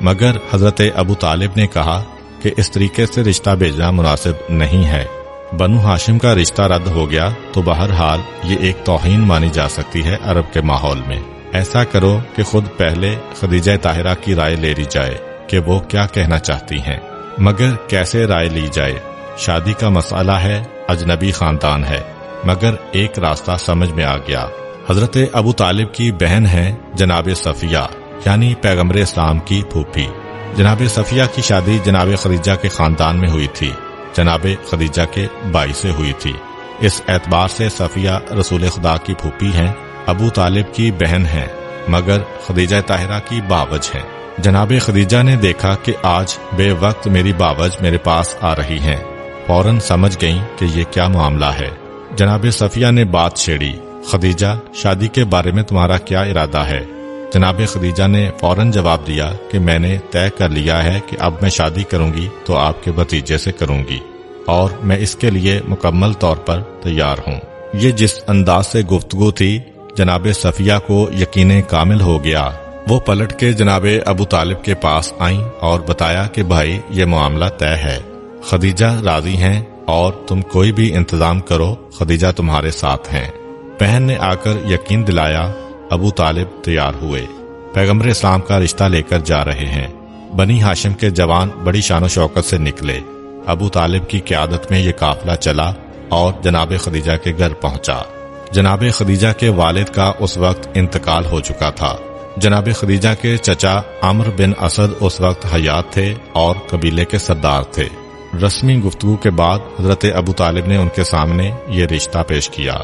مگر حضرت ابو طالب نے کہا کہ اس طریقے سے رشتہ بھیجنا مناسب نہیں ہے۔ بنو ہاشم کا رشتہ رد ہو گیا تو بہرحال یہ ایک توہین مانی جا سکتی ہے عرب کے ماحول میں۔ ایسا کرو کہ خود پہلے خدیجہ طاہرہ کی رائے لے لی جائے کہ وہ کیا کہنا چاہتی ہیں۔ مگر کیسے رائے لی جائے؟ شادی کا مسئلہ ہے، اجنبی خاندان ہے، مگر ایک راستہ سمجھ میں آ گیا۔ حضرت ابو طالب کی بہن ہے جناب صفیہ، یعنی پیغمبر اسلام کی پھوپھی۔ جناب صفیہ کی شادی جناب خدیجہ کے خاندان میں ہوئی تھی، جناب خدیجہ کے بھائی سے ہوئی تھی۔ اس اعتبار سے صفیہ رسول خدا کی پھوپھی ہیں، ابو طالب کی بہن ہیں، مگر خدیجہ طاہرہ کی باوج ہیں۔ جناب خدیجہ نے دیکھا کہ آج بے وقت میری باوج میرے پاس آ رہی ہیں، فوراً سمجھ گئیں کہ یہ کیا معاملہ ہے۔ جناب صفیہ نے بات چھیڑی، خدیجہ، شادی کے بارے میں تمہارا کیا ارادہ ہے؟ جناب خدیجہ نے فوراً جواب دیا کہ میں نے طے کر لیا ہے کہ اب میں شادی کروں گی تو آپ کے بھتیجے سے کروں گی، اور میں اس کے لیے مکمل طور پر تیار ہوں۔ یہ جس انداز سے گفتگو تھی، جناب صفیہ کو یقین کامل ہو گیا وہ پلٹ کے جناب ابو طالب کے پاس آئیں اور بتایا کہ بھائی یہ معاملہ طے ہے، خدیجہ راضی ہیں اور تم کوئی بھی انتظام کرو، خدیجہ تمہارے ساتھ ہیں۔ بہن نے آ کر یقین دلایا۔ ابو طالب تیار ہوئے، پیغمبر اسلام کا رشتہ لے کر جا رہے ہیں۔ بنی ہاشم کے جوان بڑی شان و شوکت سے نکلے۔ ابو طالب کی قیادت میں یہ قافلہ چلا اور جناب خدیجہ کے گھر پہنچا۔ جناب خدیجہ کے والد کا اس وقت انتقال ہو چکا تھا۔ جناب خدیجہ کے چچا عمرو بن اسد اس وقت حیات تھے اور قبیلے کے سردار تھے۔ رسمی گفتگو کے بعد حضرت ابو طالب نے ان کے سامنے یہ رشتہ پیش کیا۔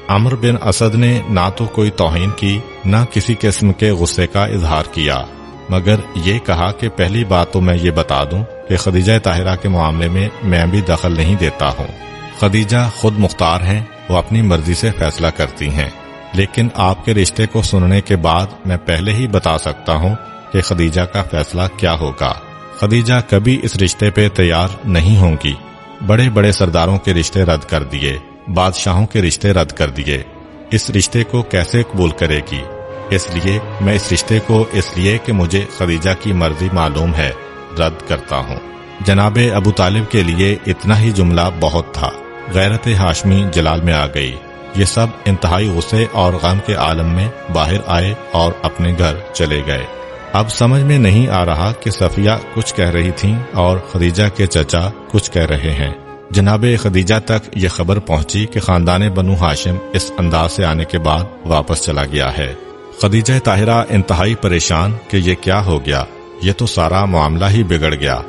عمرو بن اسد نے نہ تو کوئی توہین کی، نہ کسی قسم کے غصے کا اظہار کیا، مگر یہ کہا کہ پہلی بات تو میں یہ بتا دوں کہ خدیجہ طاہرہ کے معاملے میں بھی دخل نہیں دیتا ہوں۔ خدیجہ خود مختار ہیں، وہ اپنی مرضی سے فیصلہ کرتی ہیں، لیکن آپ کے رشتے کو سننے کے بعد میں پہلے ہی بتا سکتا ہوں کہ خدیجہ کا فیصلہ کیا ہوگا۔ خدیجہ کبھی اس رشتے پہ تیار نہیں ہوں گی۔ بڑے بڑے سرداروں کے رشتے رد کر دیے، بادشاہوں کے رشتے رد کر دیے، اس رشتے کو کیسے قبول کرے گی؟ اس لیے میں اس رشتے کو اس لیے کہ مجھے خدیجہ کی مرضی معلوم ہے رد کرتا ہوں۔ جناب ابو طالب کے لیے اتنا ہی جملہ بہت تھا۔ غیرت ہاشمی جلال میں آ گئی۔ یہ سب انتہائی غصے اور غم کے عالم میں باہر آئے اور اپنے گھر چلے گئے۔ اب سمجھ میں نہیں آ رہا کہ صفیہ کچھ کہہ رہی تھیں اور خدیجہ کے چچا کچھ کہہ رہے ہیں۔ جناب خدیجہ تک یہ خبر پہنچی کہ خاندان بنو ہاشم اس انداز سے آنے کے بعد واپس چلا گیا ہے۔ خدیجہ طاہرہ انتہائی پریشان کہ یہ کیا ہو گیا، یہ تو سارا معاملہ ہی بگڑ گیا،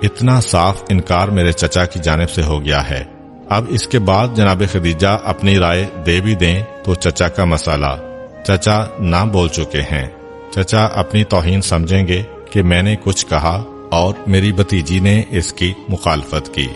اتنا صاف انکار میرے چچا کی جانب سے ہو گیا ہے۔ اب اس کے بعد جناب خدیجہ اپنی رائے دے بھی دیں تو چچا کا مسئلہ، چچا نہ بول چکے ہیں، چچا اپنی توہین سمجھیں گے کہ میں نے کچھ کہا اور میری بھتیجی نے اس کی مخالفت کی۔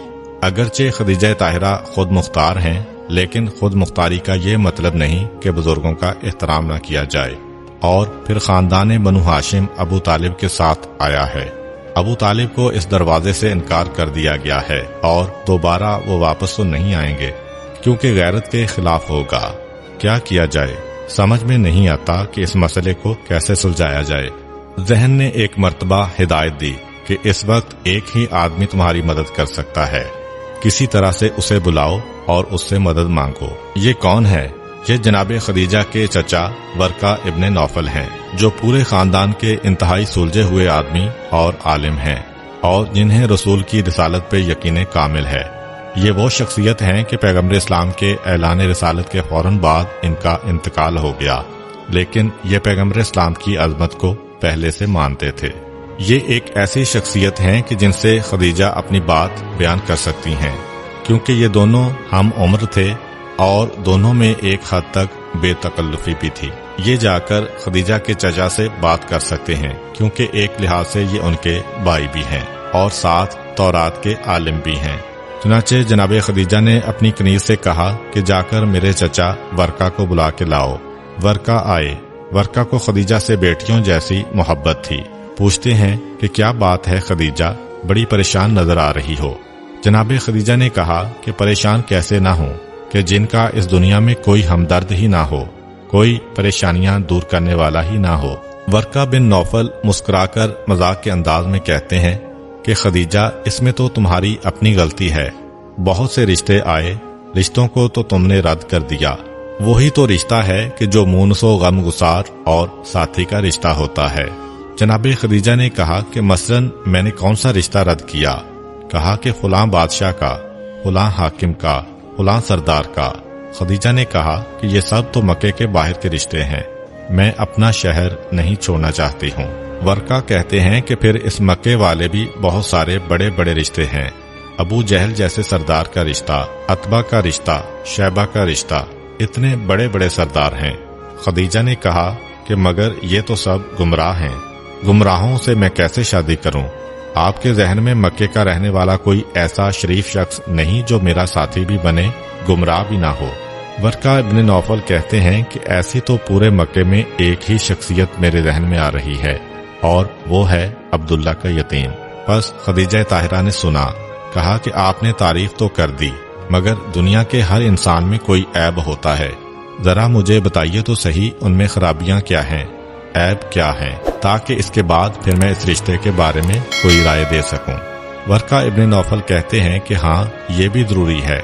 اگرچہ خدیجہ طاہرہ خود مختار ہیں، لیکن خود مختاری کا یہ مطلب نہیں کہ بزرگوں کا احترام نہ کیا جائے۔ اور پھر خاندان بنو ہاشم ابو طالب کے ساتھ آیا ہے۔ ابو طالب کو اس دروازے سے انکار کر دیا گیا ہے اور دوبارہ وہ واپس تو نہیں آئیں گے کیونکہ غیرت کے خلاف ہوگا۔ کیا کیا جائے، سمجھ میں نہیں آتا کہ اس مسئلے کو کیسے سلجھایا جائے۔ ذہن نے ایک مرتبہ ہدایت دی کہ اس وقت ایک ہی آدمی تمہاری مدد کر سکتا ہے، کسی طرح سے اسے بلاؤ اور اس سے مدد مانگو۔ یہ کون ہے؟ یہ جناب خدیجہ کے چچا ورقہ ابن نوفل ہیں، جو پورے خاندان کے انتہائی سلجھے ہوئے آدمی اور عالم ہیں اور جنہیں رسول کی رسالت پہ یقین کامل ہے۔ یہ وہ شخصیت ہیں کہ پیغمبر اسلام کے اعلان رسالت کے فوراً بعد ان کا انتقال ہو گیا، لیکن یہ پیغمبر اسلام کی عظمت کو پہلے سے مانتے تھے۔ یہ ایک ایسی شخصیت ہیں کہ جن سے خدیجہ اپنی بات بیان کر سکتی ہیں، کیونکہ یہ دونوں ہم عمر تھے اور دونوں میں ایک حد تک بے تکلفی بھی تھی۔ یہ جا کر خدیجہ کے چچا سے بات کر سکتے ہیں کیونکہ ایک لحاظ سے یہ ان کے بھائی بھی ہیں اور ساتھ تورات کے عالم بھی ہیں۔ چنانچہ جناب خدیجہ نے اپنی کنیز سے کہا کہ جا کر میرے چچا ورقہ کو بلا کے لاؤ۔ ورقہ آئے۔ ورقہ کو خدیجہ سے بیٹیوں جیسی محبت تھی۔ پوچھتے ہیں کہ کیا بات ہے خدیجہ، بڑی پریشان نظر آ رہی ہو۔ جناب خدیجہ نے کہا کہ پریشان کیسے نہ ہوں کہ جن کا اس دنیا میں کوئی ہمدرد ہی نہ ہو، کوئی پریشانیاں دور کرنے والا ہی نہ ہو۔ ورقہ بن نوفل مسکرا کر مذاق کے انداز میں کہتے ہیں کہ خدیجہ اس میں تو تمہاری اپنی غلطی ہے، بہت سے رشتے آئے، رشتوں کو تو تم نے رد کر دیا۔ وہی تو رشتہ ہے کہ جو مونس و غم گسار اور ساتھی کا رشتہ ہوتا ہے۔ جناب خدیجہ نے کہا کہ مثلاً میں نے کون سا رشتہ رد کیا؟ کہا کہ فلاں بادشاہ کا، فلاں حاکم کا، فلاں سردار کا۔ خدیجہ نے کہا کہ یہ سب تو مکے کے باہر کے رشتے ہیں، میں اپنا شہر نہیں چھوڑنا چاہتی ہوں۔ ورقہ کہتے ہیں کہ پھر اس مکے والے بھی بہت سارے بڑے بڑے رشتے ہیں، ابو جہل جیسے سردار کا رشتہ، عتبہ کا رشتہ، شیبہ کا رشتہ، اتنے بڑے بڑے سردار ہیں۔ خدیجہ نے کہا کہ مگر یہ تو سب گمراہ ہیں، گمراہوں سے میں کیسے شادی کروں؟ آپ کے ذہن میں مکے کا رہنے والا کوئی ایسا شریف شخص نہیں جو میرا ساتھی بھی بنے، گمراہ بھی نہ ہو؟ ورقہ ابن نوفل کہتے ہیں کہ ایسی تو پورے مکے میں ایک ہی شخصیت میرے ذہن میں آ رہی ہے اور وہ ہے عبداللہ کا یتیم۔ بس خدیجہ طاہرہ نے سنا، کہا کہ آپ نے تعریف تو کر دی، مگر دنیا کے ہر انسان میں کوئی عیب ہوتا ہے، ذرا مجھے بتائیے تو صحیح ان میں خرابیاں کیا ہیں؟ عیب کیا ہیں تاکہ اس کے بعد پھر میں اس رشتے کے بارے میں کوئی رائے دے سکوں۔ ورقہ ابن نوفل کہتے ہیں کہ ہاں یہ بھی ضروری ہے،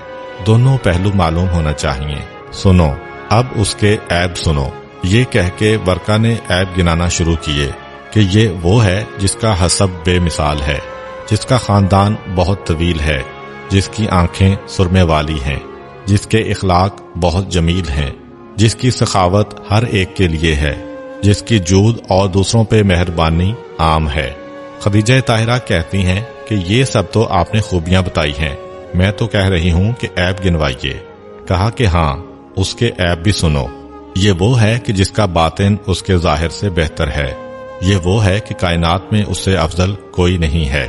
دونوں پہلو معلوم ہونا چاہیے۔ سنو اب اس کے عیب سنو۔ یہ کہہ کے ورقہ نے عیب گنانا شروع کیے کہ یہ وہ ہے جس کا حسب بے مثال ہے، جس کا خاندان بہت طویل ہے، جس کی آنکھیں سرمے والی ہیں، جس کے اخلاق بہت جمیل ہیں، جس کی سخاوت ہر ایک کے لیے ہے، جس کی جود اور دوسروں پہ مہربانی عام ہے۔ خدیجہ طاہرہ کہتی ہیں کہ یہ سب تو آپ نے خوبیاں بتائی ہیں، میں تو کہہ رہی ہوں کہ عیب گنوائیے۔ کہا کہ ہاں اس کے عیب بھی سنو۔ یہ وہ ہے کہ جس کا باطن اس کے ظاہر سے بہتر ہے، یہ وہ ہے کہ کائنات میں اس سے افضل کوئی نہیں ہے،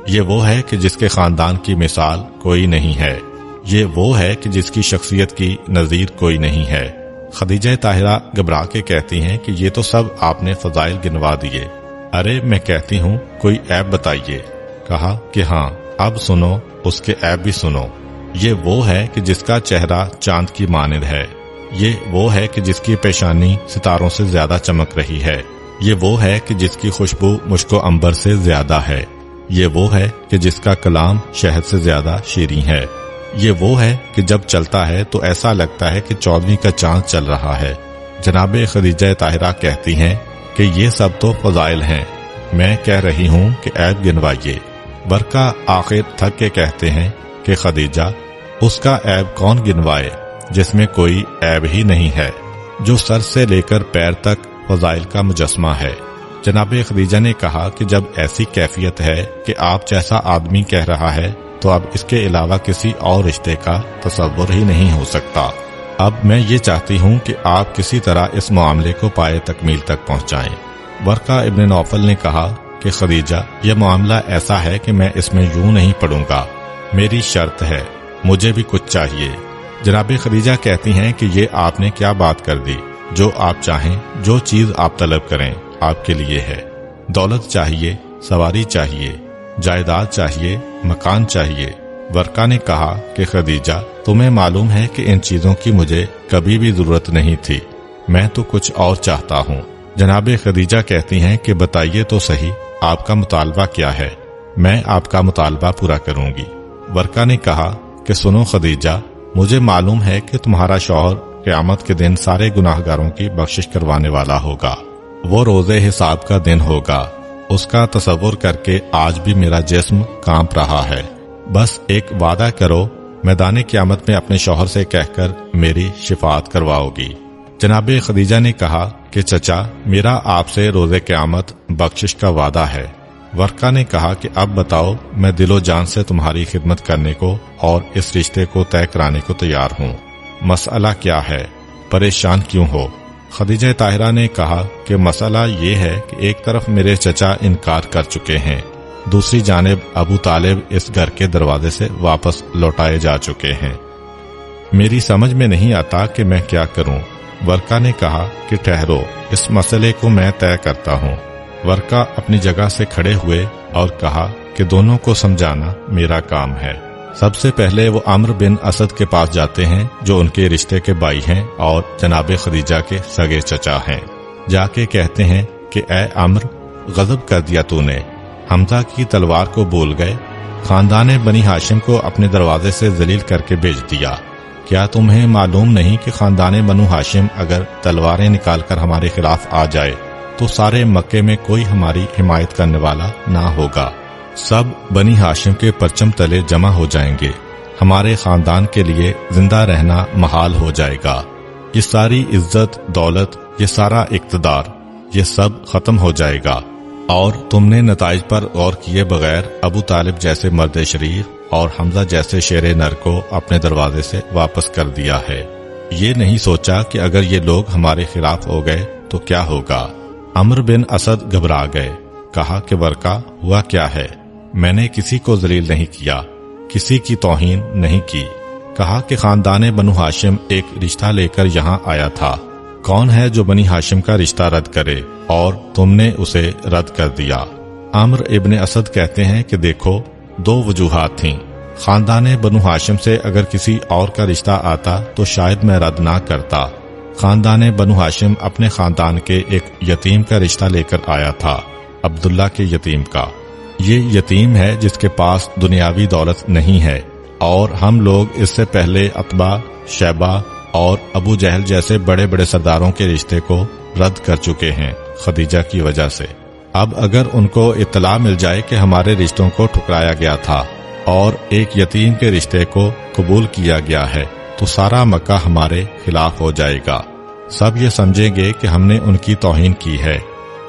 یہ وہ ہے کہ جس کے خاندان کی مثال کوئی نہیں ہے، یہ وہ ہے کہ جس کی شخصیت کی نظیر کوئی نہیں ہے۔ خدیجہ طاہرہ گھبرا کے کہتی ہیں کہ یہ تو سب آپ نے فضائل گنوا دیے، ارے میں کہتی ہوں کوئی عیب بتائیے۔ کہا کہ ہاں اب سنو اس کے عیب بھی سنو۔ یہ وہ ہے کہ جس کا چہرہ چاند کی مانند ہے، یہ وہ ہے کہ جس کی پیشانی ستاروں سے زیادہ چمک رہی ہے، یہ وہ ہے کہ جس کی خوشبو مشک و عنبر سے زیادہ ہے، یہ وہ ہے کہ جس کا کلام شہد سے زیادہ شیریں ہے، یہ وہ ہے کہ جب چلتا ہے تو ایسا لگتا ہے کہ 14ویں کا چاند چل رہا ہے۔ جناب خدیجہ طاہرہ کہتی ہیں کہ یہ سب تو فضائل ہیں، میں کہہ رہی ہوں کہ عیب گنوائیے۔ ورقہ آخر تھک کے کہتے ہیں کہ خدیجہ اس کا عیب کون گنوائے جس میں کوئی عیب ہی نہیں ہے، جو سر سے لے کر پیر تک فضائل کا مجسمہ ہے۔ جناب خدیجہ نے کہا کہ جب ایسی کیفیت ہے کہ آپ جیسا آدمی کہہ رہا ہے تو اب اس کے علاوہ کسی اور رشتے کا تصور ہی نہیں ہو سکتا۔ اب میں یہ چاہتی ہوں کہ آپ کسی طرح اس معاملے کو پائے تکمیل تک پہنچائیں۔ ورقہ ابن نوفل نے کہا کہ خدیجہ یہ معاملہ ایسا ہے کہ میں اس میں یوں نہیں پڑوں گا، میری شرط ہے، مجھے بھی کچھ چاہیے۔ جناب خدیجہ کہتی ہیں کہ یہ آپ نے کیا بات کر دی، جو آپ چاہیں، جو چیز آپ طلب کریں آپ کے لیے ہے۔ دولت چاہیے، سواری چاہیے، جائیداد چاہیے، مکان چاہیے۔ ورقہ نے کہا کہ خدیجہ تمہیں معلوم ہے کہ ان چیزوں کی مجھے کبھی بھی ضرورت نہیں تھی، میں تو کچھ اور چاہتا ہوں۔ جناب خدیجہ کہتی ہیں کہ بتائیے تو صحیح آپ کا مطالبہ کیا ہے، میں آپ کا مطالبہ پورا کروں گی۔ ورقہ نے کہا کہ سنو خدیجہ، مجھے معلوم ہے کہ تمہارا شوہر قیامت کے دن سارے گناہگاروں کی بخشش کروانے والا ہوگا، وہ روز حساب کا دن ہوگا، اس کا تصور کر کے آج بھی میرا جسم کانپ رہا ہے۔ بس ایک وعدہ کرو، میدان قیامت میں اپنے شوہر سے کہہ کر میری شفاعت کرواؤ گی۔ جناب خدیجہ نے کہا کہ چچا میرا آپ سے روز قیامت بخشش کا وعدہ ہے۔ ورقہ نے کہا کہ اب بتاؤ، میں دل و جان سے تمہاری خدمت کرنے کو اور اس رشتے کو طے کرانے کو تیار ہوں، مسئلہ کیا ہے، پریشان کیوں ہو؟ خدیجہ طاہرہ نے کہا کہ مسئلہ یہ ہے کہ ایک طرف میرے چچا انکار کر چکے ہیں، دوسری جانب ابو طالب اس گھر کے دروازے سے واپس لوٹائے جا چکے ہیں، میری سمجھ میں نہیں آتا کہ میں کیا کروں۔ ورقہ نے کہا کہ ٹھہرو، اس مسئلے کو میں طے کرتا ہوں۔ ورقہ اپنی جگہ سے کھڑے ہوئے اور کہا کہ دونوں کو سمجھانا میرا کام ہے۔ سب سے پہلے وہ عمرو بن اسد کے پاس جاتے ہیں جو ان کے رشتے کے بھائی ہیں اور جناب خدیجہ کے سگے چچا ہیں۔ جا کے کہتے ہیں کہ اے عمرو، غضب کر دیا تو نے، حمزہ کی تلوار کو بھول گئے، خاندان بنی ہاشم کو اپنے دروازے سے ذلیل کر کے بھیج دیا۔ کیا تمہیں معلوم نہیں کہ خاندان بنو ہاشم اگر تلواریں نکال کر ہمارے خلاف آ جائے تو سارے مکے میں کوئی ہماری حمایت کرنے والا نہ ہوگا، سب بنی ہاشم کے پرچم تلے جمع ہو جائیں گے، ہمارے خاندان کے لیے زندہ رہنا محال ہو جائے گا، یہ ساری عزت دولت، یہ سارا اقتدار، یہ سب ختم ہو جائے گا۔ اور تم نے نتائج پر غور کیے بغیر ابو طالب جیسے مرد شریف اور حمزہ جیسے شیر نر کو اپنے دروازے سے واپس کر دیا ہے، یہ نہیں سوچا کہ اگر یہ لوگ ہمارے خلاف ہو گئے تو کیا ہوگا۔ عمرو بن اسد گھبرا گئے، کہا کہ ورقہ ہوا کیا ہے؟ میں نے کسی کو ذلیل نہیں کیا، کسی کی توہین نہیں کی۔ کہا کہ خاندان بنو ہاشم ایک رشتہ لے کر یہاں آیا تھا، کون ہے جو بنی ہاشم کا رشتہ رد کرے، اور تم نے اسے رد کر دیا۔ عمرو ابن اسد کہتے ہیں کہ دیکھو، دو وجوہات تھیں، خاندان بنو ہاشم سے اگر کسی اور کا رشتہ آتا تو شاید میں رد نہ کرتا، خاندان بنو ہاشم اپنے خاندان کے ایک یتیم کا رشتہ لے کر آیا تھا، عبداللہ کے یتیم کا۔ یہ یتیم ہے جس کے پاس دنیاوی دولت نہیں ہے، اور ہم لوگ اس سے پہلے عتبہ، شیبہ اور ابو جہل جیسے بڑے بڑے سرداروں کے رشتے کو رد کر چکے ہیں خدیجہ کی وجہ سے۔ اب اگر ان کو اطلاع مل جائے کہ ہمارے رشتوں کو ٹھکرایا گیا تھا اور ایک یتیم کے رشتے کو قبول کیا گیا ہے تو سارا مکہ ہمارے خلاف ہو جائے گا۔ سب یہ سمجھیں گے کہ ہم نے ان کی توہین کی ہے۔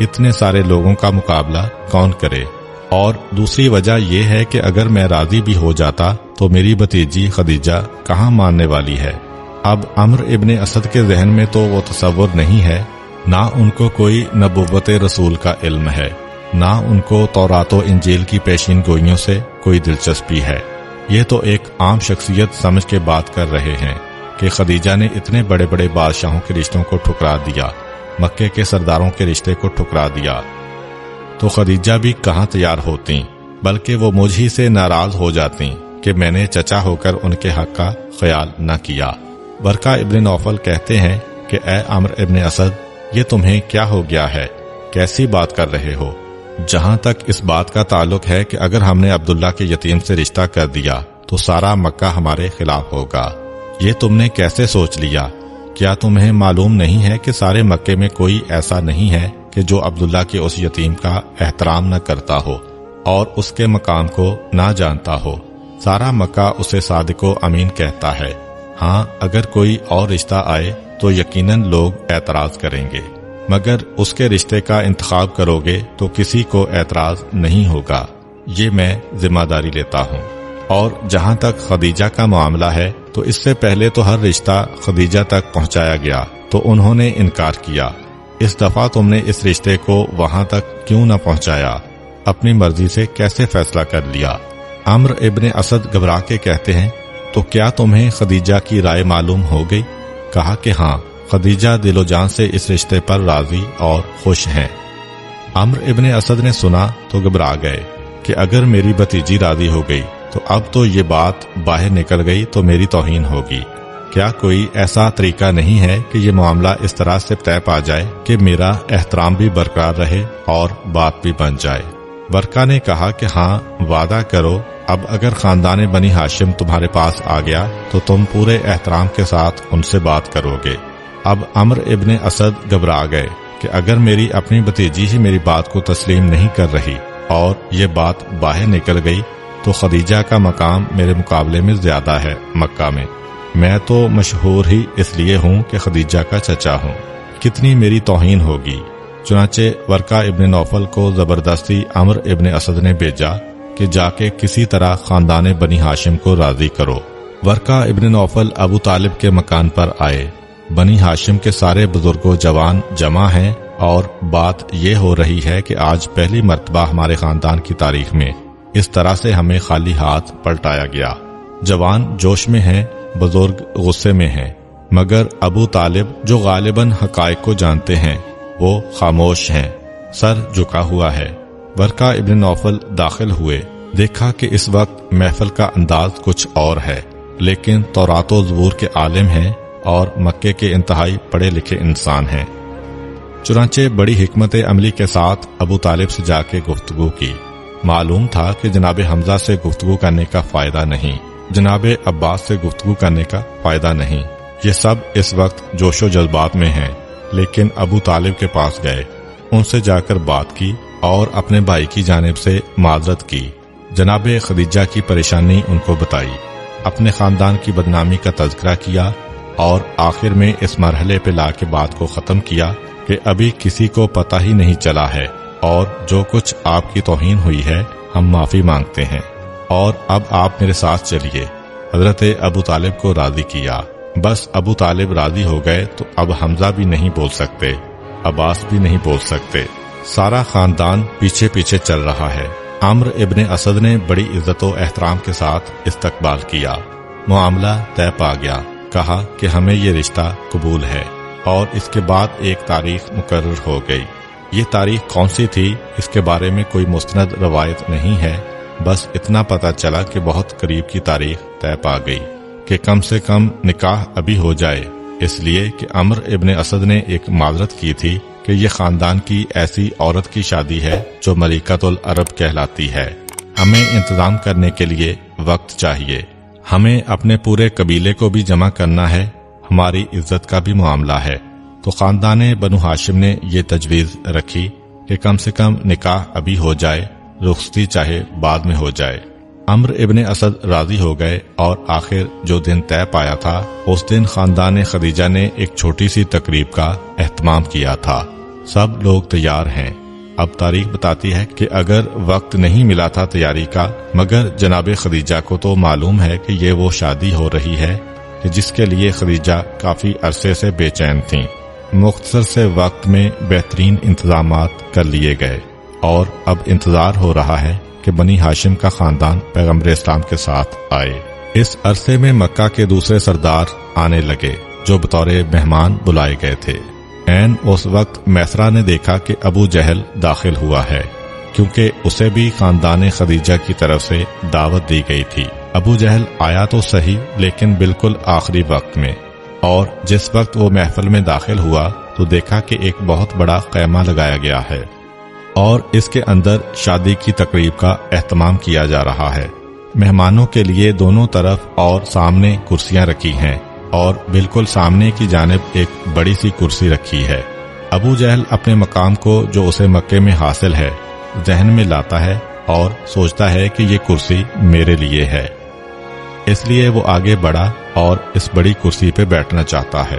اتنے سارے لوگوں کا مقابلہ کون کرے؟ اور دوسری وجہ یہ ہے کہ اگر میں راضی بھی ہو جاتا تو میری بھتیجی خدیجہ کہاں ماننے والی ہے؟ اب عمرو ابن اسد کے ذہن میں تو وہ تصور نہیں ہے، نہ ان کو کوئی نبوت رسول کا علم ہے، نہ ان کو تورات و انجیل کی پیشین گوئیوں سے کوئی دلچسپی ہے۔ یہ تو ایک عام شخصیت سمجھ کے بات کر رہے ہیں کہ خدیجہ نے اتنے بڑے بڑے بادشاہوں کے رشتوں کو ٹھکرا دیا، مکے کے سرداروں کے رشتے کو ٹھکرا دیا، تو خدیجہ بھی کہاں تیار ہوتی، بلکہ وہ مجھ ہی سے ناراض ہو جاتی کہ میں نے چچا ہو کر ان کے حق کا خیال نہ کیا۔ ورقہ ابن نوفل کہتے ہیں کہ اے عمرو ابن اسد، یہ تمہیں کیا ہو گیا ہے؟ کیسی بات کر رہے ہو؟ جہاں تک اس بات کا تعلق ہے کہ اگر ہم نے عبداللہ کے یتیم سے رشتہ کر دیا تو سارا مکہ ہمارے خلاف ہوگا، یہ تم نے کیسے سوچ لیا؟ کیا تمہیں معلوم نہیں ہے کہ سارے مکے میں کوئی ایسا نہیں ہے کہ جو عبداللہ کے اس یتیم کا احترام نہ کرتا ہو اور اس کے مقام کو نہ جانتا ہو؟ سارا مکہ اسے صادق و امین کہتا ہے۔ ہاں، اگر کوئی اور رشتہ آئے تو یقیناً لوگ اعتراض کریں گے، مگر اس کے رشتے کا انتخاب کرو گے تو کسی کو اعتراض نہیں ہوگا، یہ میں ذمہ داری لیتا ہوں۔ اور جہاں تک خدیجہ کا معاملہ ہے تو اس سے پہلے تو ہر رشتہ خدیجہ تک پہنچایا گیا تو انہوں نے انکار کیا۔ اس دفعہ تم نے اس رشتے کو وہاں تک کیوں نہ پہنچایا؟ اپنی مرضی سے کیسے فیصلہ کر لیا؟ عمرو ابن اسد گھبرا کے کہتے ہیں، تو کیا تمہیں خدیجہ کی رائے معلوم ہو گئی؟ کہا کہ ہاں، خدیجہ دل و جان سے اس رشتے پر راضی اور خوش ہیں۔ عمرو ابن اسد نے سنا تو گھبرا گئے کہ اگر میری بھتیجی راضی ہو گئی تو اب تو یہ بات باہر نکل گئی تو میری توہین ہوگی۔ کیا کوئی ایسا طریقہ نہیں ہے کہ یہ معاملہ اس طرح سے طے پا جائے کہ میرا احترام بھی برقرار رہے اور بات بھی بن جائے؟ ورقہ نے کہا کہ ہاں، وعدہ کرو، اب اگر خاندان بنی ہاشم تمہارے پاس آ گیا تو تم پورے احترام کے ساتھ ان سے بات کرو گے۔ اب عمرو ابن اسد گھبرا گئے کہ اگر میری اپنی بھتیجی ہی میری بات کو تسلیم نہیں کر رہی اور یہ بات باہر نکل گئی تو خدیجہ کا مقام میرے مقابلے میں زیادہ ہے مکہ میں تو مشہور ہی اس لیے ہوں کہ خدیجہ کا چچا ہوں، کتنی میری توہین ہوگی۔ چنانچہ ورقہ ابن نوفل کو زبردستی عمرو ابن اسد نے بھیجا کہ جا کے کسی طرح خاندان بنی ہاشم کو راضی کرو۔ ورقہ ابن نوفل ابو طالب کے مکان پر آئے۔ بنی ہاشم کے سارے بزرگ و جوان جمع ہیں اور بات یہ ہو رہی ہے کہ آج پہلی مرتبہ ہمارے خاندان کی تاریخ میں اس طرح سے ہمیں خالی ہاتھ پلٹایا گیا۔ جوان جوش میں ہیں، بزرگ غصے میں ہیں، مگر ابو طالب جو غالباً حقائق کو جانتے ہیں وہ خاموش ہیں، سر جھکا ہوا ہے۔ ورقہ ابن نوفل داخل ہوئے، دیکھا کہ اس وقت محفل کا انداز کچھ اور ہے، لیکن تورات و زبور کے عالم ہیں اور مکے کے انتہائی پڑھے لکھے انسان ہیں۔ چنانچہ بڑی حکمت عملی کے ساتھ ابو طالب سے جا کے گفتگو کی۔ معلوم تھا کہ جناب حمزہ سے گفتگو کرنے کا فائدہ نہیں، جناب عباس سے گفتگو کرنے کا فائدہ نہیں، یہ سب اس وقت جوش و جذبات میں ہیں، لیکن ابو طالب کے پاس گئے، ان سے جا کر بات کی اور اپنے بھائی کی جانب سے معذرت کی، جناب خدیجہ کی پریشانی ان کو بتائی، اپنے خاندان کی بدنامی کا تذکرہ کیا اور آخر میں اس مرحلے پہ لا کے بات کو ختم کیا کہ ابھی کسی کو پتہ ہی نہیں چلا ہے اور جو کچھ آپ کی توہین ہوئی ہے ہم معافی مانگتے ہیں اور اب آپ میرے ساتھ چلیے۔ حضرت ابو طالب کو راضی کیا، بس ابو طالب راضی ہو گئے تو اب حمزہ بھی نہیں بول سکتے، عباس بھی نہیں بول سکتے، سارا خاندان پیچھے پیچھے چل رہا ہے۔ عمرو ابن اسد نے بڑی عزت و احترام کے ساتھ استقبال کیا، معاملہ طے پا گیا، کہا کہ ہمیں یہ رشتہ قبول ہے اور اس کے بعد ایک تاریخ مقرر ہو گئی۔ یہ تاریخ کون سی تھی اس کے بارے میں کوئی مستند روایت نہیں ہے، بس اتنا پتہ چلا کہ بہت قریب کی تاریخ طے پا گئی کہ کم سے کم نکاح ابھی ہو جائے، اس لیے کہ عمر ابن اسد نے ایک معذرت کی تھی کہ یہ خاندان کی ایسی عورت کی شادی ہے جو ملکۃ العرب کہلاتی ہے، ہمیں انتظام کرنے کے لیے وقت چاہیے، ہمیں اپنے پورے قبیلے کو بھی جمع کرنا ہے، ہماری عزت کا بھی معاملہ ہے۔ تو خاندان بنو ہاشم نے یہ تجویز رکھی کہ کم سے کم نکاح ابھی ہو جائے، رخصتی چاہے بعد میں ہو جائے۔ عمر ابن اسد راضی ہو گئے اور آخر جو دن طے پایا تھا اس دن خاندان خدیجہ نے ایک چھوٹی سی تقریب کا اہتمام کیا تھا۔ سب لوگ تیار ہیں۔ اب تاریخ بتاتی ہے کہ اگر وقت نہیں ملا تھا تیاری کا، مگر جناب خدیجہ کو تو معلوم ہے کہ یہ وہ شادی ہو رہی ہے کہ جس کے لیے خدیجہ کافی عرصے سے بے چین تھیں۔ مختصر سے وقت میں بہترین انتظامات کر لیے گئے اور اب انتظار ہو رہا ہے کہ بنی ہاشم کا خاندان پیغمبر اسلام کے ساتھ آئے۔ اس عرصے میں مکہ کے دوسرے سردار آنے لگے جو بطور مہمان بلائے گئے تھے۔ عین اس وقت میسرہ نے دیکھا کہ ابو جہل داخل ہوا ہے، کیونکہ اسے بھی خاندان خدیجہ کی طرف سے دعوت دی گئی تھی۔ ابو جہل آیا تو صحیح، لیکن بالکل آخری وقت میں، اور جس وقت وہ محفل میں داخل ہوا تو دیکھا کہ ایک بہت بڑا خیمہ لگایا گیا ہے اور اس کے اندر شادی کی تقریب کا اہتمام کیا جا رہا ہے۔ مہمانوں کے لیے دونوں طرف اور سامنے کرسیاں رکھی ہیں اور بالکل سامنے کی جانب ایک بڑی سی کرسی رکھی ہے۔ ابو جہل اپنے مقام کو جو اسے مکے میں حاصل ہے ذہن میں لاتا ہے اور سوچتا ہے کہ یہ کرسی میرے لیے ہے، اس لیے وہ آگے بڑھا اور اس بڑی کرسی پہ بیٹھنا چاہتا ہے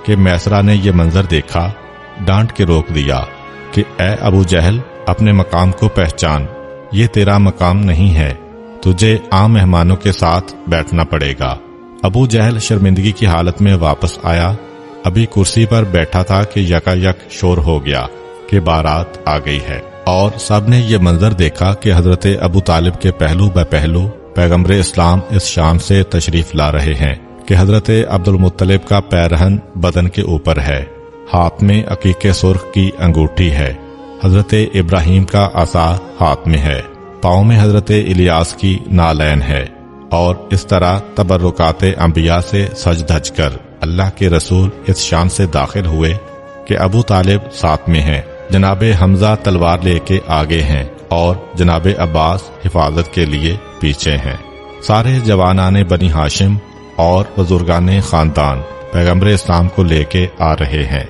کہ میسرہ نے یہ منظر دیکھا، ڈانٹ کے روک دیا کہ اے ابو جہل، اپنے مقام کو پہچان، یہ تیرا مقام نہیں ہے، تجھے عام مہمانوں کے ساتھ بیٹھنا پڑے گا۔ ابو جہل شرمندگی کی حالت میں واپس آیا، ابھی کرسی پر بیٹھا تھا کہ یکا یک شور ہو گیا کہ بارات آ گئی ہے، اور سب نے یہ منظر دیکھا کہ حضرت ابو طالب کے پہلو بہ پہلو پیغمبر اسلام اس شام سے تشریف لا رہے ہیں کہ حضرت عبد المطلب کا پیرہن بدن کے اوپر ہے، ہاتھ میں عقیق سرخ کی انگوٹھی ہے، حضرت ابراہیم کا عصا ہاتھ میں ہے، پاؤں میں حضرت الیاس کی نالین ہے، اور اس طرح تبرکات انبیاء سے سج دھج کر اللہ کے رسول اس شام سے داخل ہوئے کہ ابو طالب ساتھ میں ہیں، جناب حمزہ تلوار لے کے آگے ہیں اور جناب عباس حفاظت کے لیے پیچھے ہیں۔ سارے جوانان بنی ہاشم اور بزرگان خاندان پیغمبر اسلام کو لے کے آ رہے ہیں۔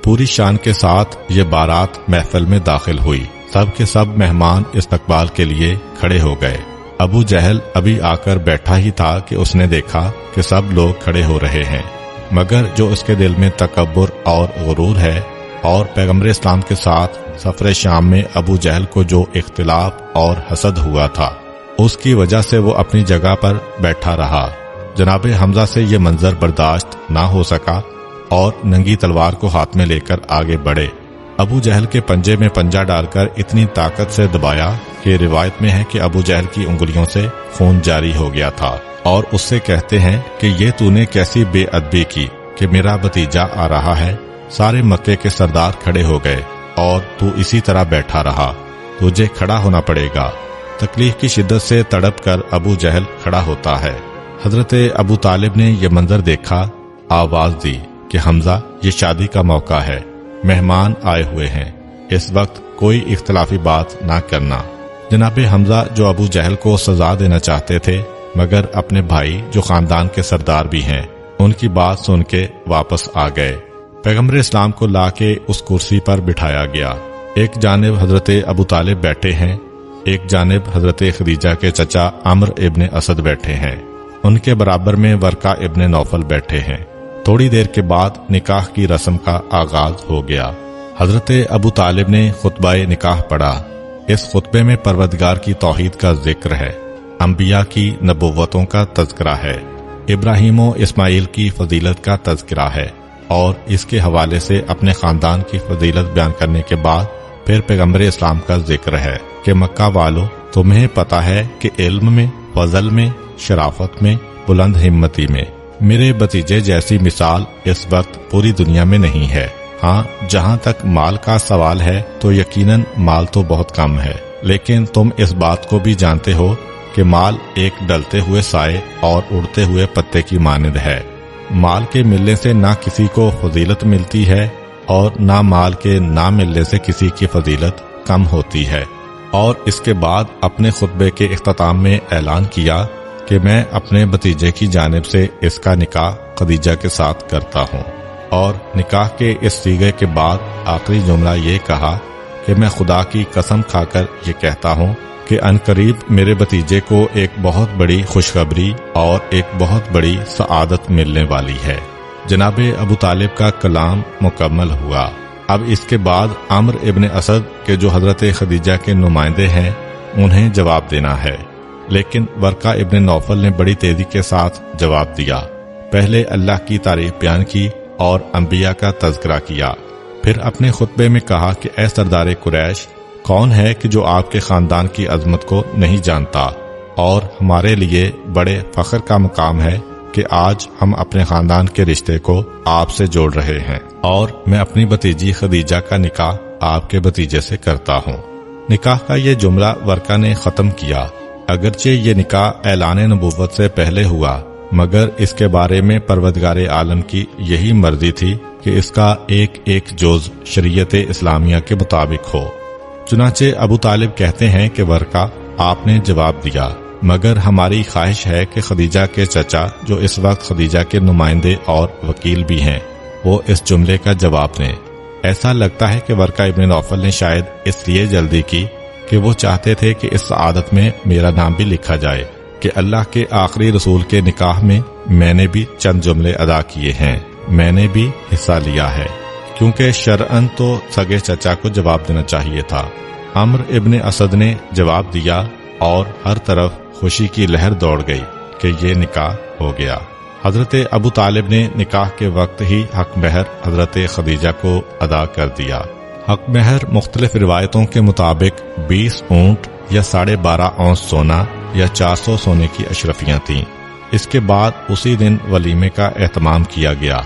پوری شان کے ساتھ یہ بارات محفل میں داخل ہوئی، سب کے سب مہمان استقبال کے لیے کھڑے ہو گئے۔ ابو جہل ابھی آ کر بیٹھا ہی تھا کہ اس نے دیکھا کہ سب لوگ کھڑے ہو رہے ہیں، مگر جو اس کے دل میں تکبر اور غرور ہے اور پیغمبر اسلام کے ساتھ سفر شام میں ابو جہل کو جو اختلاف اور حسد ہوا تھا، اس کی وجہ سے وہ اپنی جگہ پر بیٹھا رہا۔ جناب حمزہ سے یہ منظر برداشت نہ ہو سکا اور ننگی تلوار کو ہاتھ میں لے کر آگے بڑھے۔ ابو جہل کے پنجے میں پنجہ ڈال کر اتنی طاقت سے دبایا کہ روایت میں ہے کہ ابو جہل کی انگلیوں سے خون جاری ہو گیا تھا، اور اس سے کہتے ہیں کہ یہ تو نے کیسی بے ادبی کی کہ میرا بھتیجا آ رہا ہے۔ سارے مکے کے سردار کھڑے ہو گئے اور تو اسی طرح بیٹھا رہا، تجھے کھڑا ہونا پڑے گا۔ تکلیف کی شدت سے تڑپ کر ابو جہل کھڑا ہوتا ہے۔ حضرت ابو طالب نے یہ منظر دیکھا، آواز دی کہ حمزہ، یہ شادی کا موقع ہے، مہمان آئے ہوئے ہیں، اس وقت کوئی اختلافی بات نہ کرنا۔ جناب حمزہ جو ابو جہل کو سزا دینا چاہتے تھے، مگر اپنے بھائی جو خاندان کے سردار بھی ہیں ان کی بات سن کے واپس آ گئے۔ پیغمبر اسلام کو لا کے اس کرسی پر بٹھایا گیا۔ ایک جانب حضرت ابو طالب بیٹھے ہیں، ایک جانب حضرت خدیجہ کے چچا عمر ابن اسد بیٹھے ہیں، ان کے برابر میں ورقہ ابن نوفل بیٹھے ہیں۔ تھوڑی دیر کے بعد نکاح کی رسم کا آغاز ہو گیا۔ حضرت ابو طالب نے خطبہ نکاح پڑھا۔ اس خطبے میں پروردگار کی توحید کا ذکر ہے، انبیاء کی نبوتوں کا تذکرہ ہے، ابراہیم و اسماعیل کی فضیلت کا تذکرہ ہے، اور اس کے حوالے سے اپنے خاندان کی فضیلت بیان کرنے کے بعد پھر پیغمبر اسلام کا ذکر ہے کہ مکہ والو، تمہیں پتہ ہے کہ علم میں، فضل میں، شرافت میں، بلند ہمتی میں میرے بھتیجے جیسی مثال اس وقت پوری دنیا میں نہیں ہے۔ ہاں، جہاں تک مال کا سوال ہے تو یقیناً مال تو بہت کم ہے، لیکن تم اس بات کو بھی جانتے ہو کہ مال ایک ڈلتے ہوئے سائے اور اڑتے ہوئے پتے کی مانند ہے۔ مال کے ملنے سے نہ کسی کو فضیلت ملتی ہے اور نہ مال کے نہ ملنے سے کسی کی فضیلت کم ہوتی ہے۔ اور اس کے بعد اپنے خطبے کے اختتام میں اعلان کیا کہ میں اپنے بھتیجے کی جانب سے اس کا نکاح خدیجہ کے ساتھ کرتا ہوں، اور نکاح کے اس صیغے کے بعد آخری جملہ یہ کہا کہ میں خدا کی قسم کھا کر یہ کہتا ہوں کہ عنقریب میرے بھتیجے کو ایک بہت بڑی خوشخبری اور ایک بہت بڑی سعادت ملنے والی ہے۔ جناب ابو طالب کا کلام مکمل ہوا۔ اب اس کے بعد عمرو ابن اسد کے جو حضرت خدیجہ کے نمائندے ہیں انہیں جواب دینا ہے، لیکن ورقہ ابن نوفل نے بڑی تیزی کے ساتھ جواب دیا۔ پہلے اللہ کی تعریف بیان کی اور انبیاء کا تذکرہ کیا، پھر اپنے خطبے میں کہا کہ اے سردار قریش، کون ہے کہ جو آپ کے خاندان کی عظمت کو نہیں جانتا، اور ہمارے لیے بڑے فخر کا مقام ہے کہ آج ہم اپنے خاندان کے رشتے کو آپ سے جوڑ رہے ہیں، اور میں اپنی بھتیجی خدیجہ کا نکاح آپ کے بھتیجے سے کرتا ہوں۔ نکاح کا یہ جملہ ورقہ نے ختم کیا۔ اگرچہ یہ نکاح اعلان نبوت سے پہلے ہوا، مگر اس کے بارے میں پروردگار عالم کی یہی مرضی تھی کہ اس کا ایک ایک جز شریعت اسلامیہ کے مطابق ہو۔ چنانچہ ابو طالب کہتے ہیں کہ ورقہ، آپ نے جواب دیا، مگر ہماری خواہش ہے کہ خدیجہ کے چچا جو اس وقت خدیجہ کے نمائندے اور وکیل بھی ہیں وہ اس جملے کا جواب دیں۔ ایسا لگتا ہے کہ ورقہ ابن نوفل نے شاید اس لیے جلدی کی کہ وہ چاہتے تھے کہ اس سعادت میں میرا نام بھی لکھا جائے کہ اللہ کے آخری رسول کے نکاح میں نے بھی چند جملے ادا کیے ہیں، میں نے بھی حصہ لیا ہے، کیونکہ شرعاً تو سگے چچا کو جواب دینا چاہیے تھا۔ عمرو ابن اسد نے جواب دیا اور ہر طرف خوشی کی لہر دوڑ گئی کہ یہ نکاح ہو گیا۔ حضرت ابو طالب نے نکاح کے وقت ہی حق مہر حضرت خدیجہ کو ادا کر دیا۔ حق مہر مختلف روایتوں کے مطابق 20 اونٹ یا 12.5 اونس سونا یا 400 سونے کی اشرفیاں تھیں۔ اس کے بعد اسی دن ولیمے کا اہتمام کیا گیا،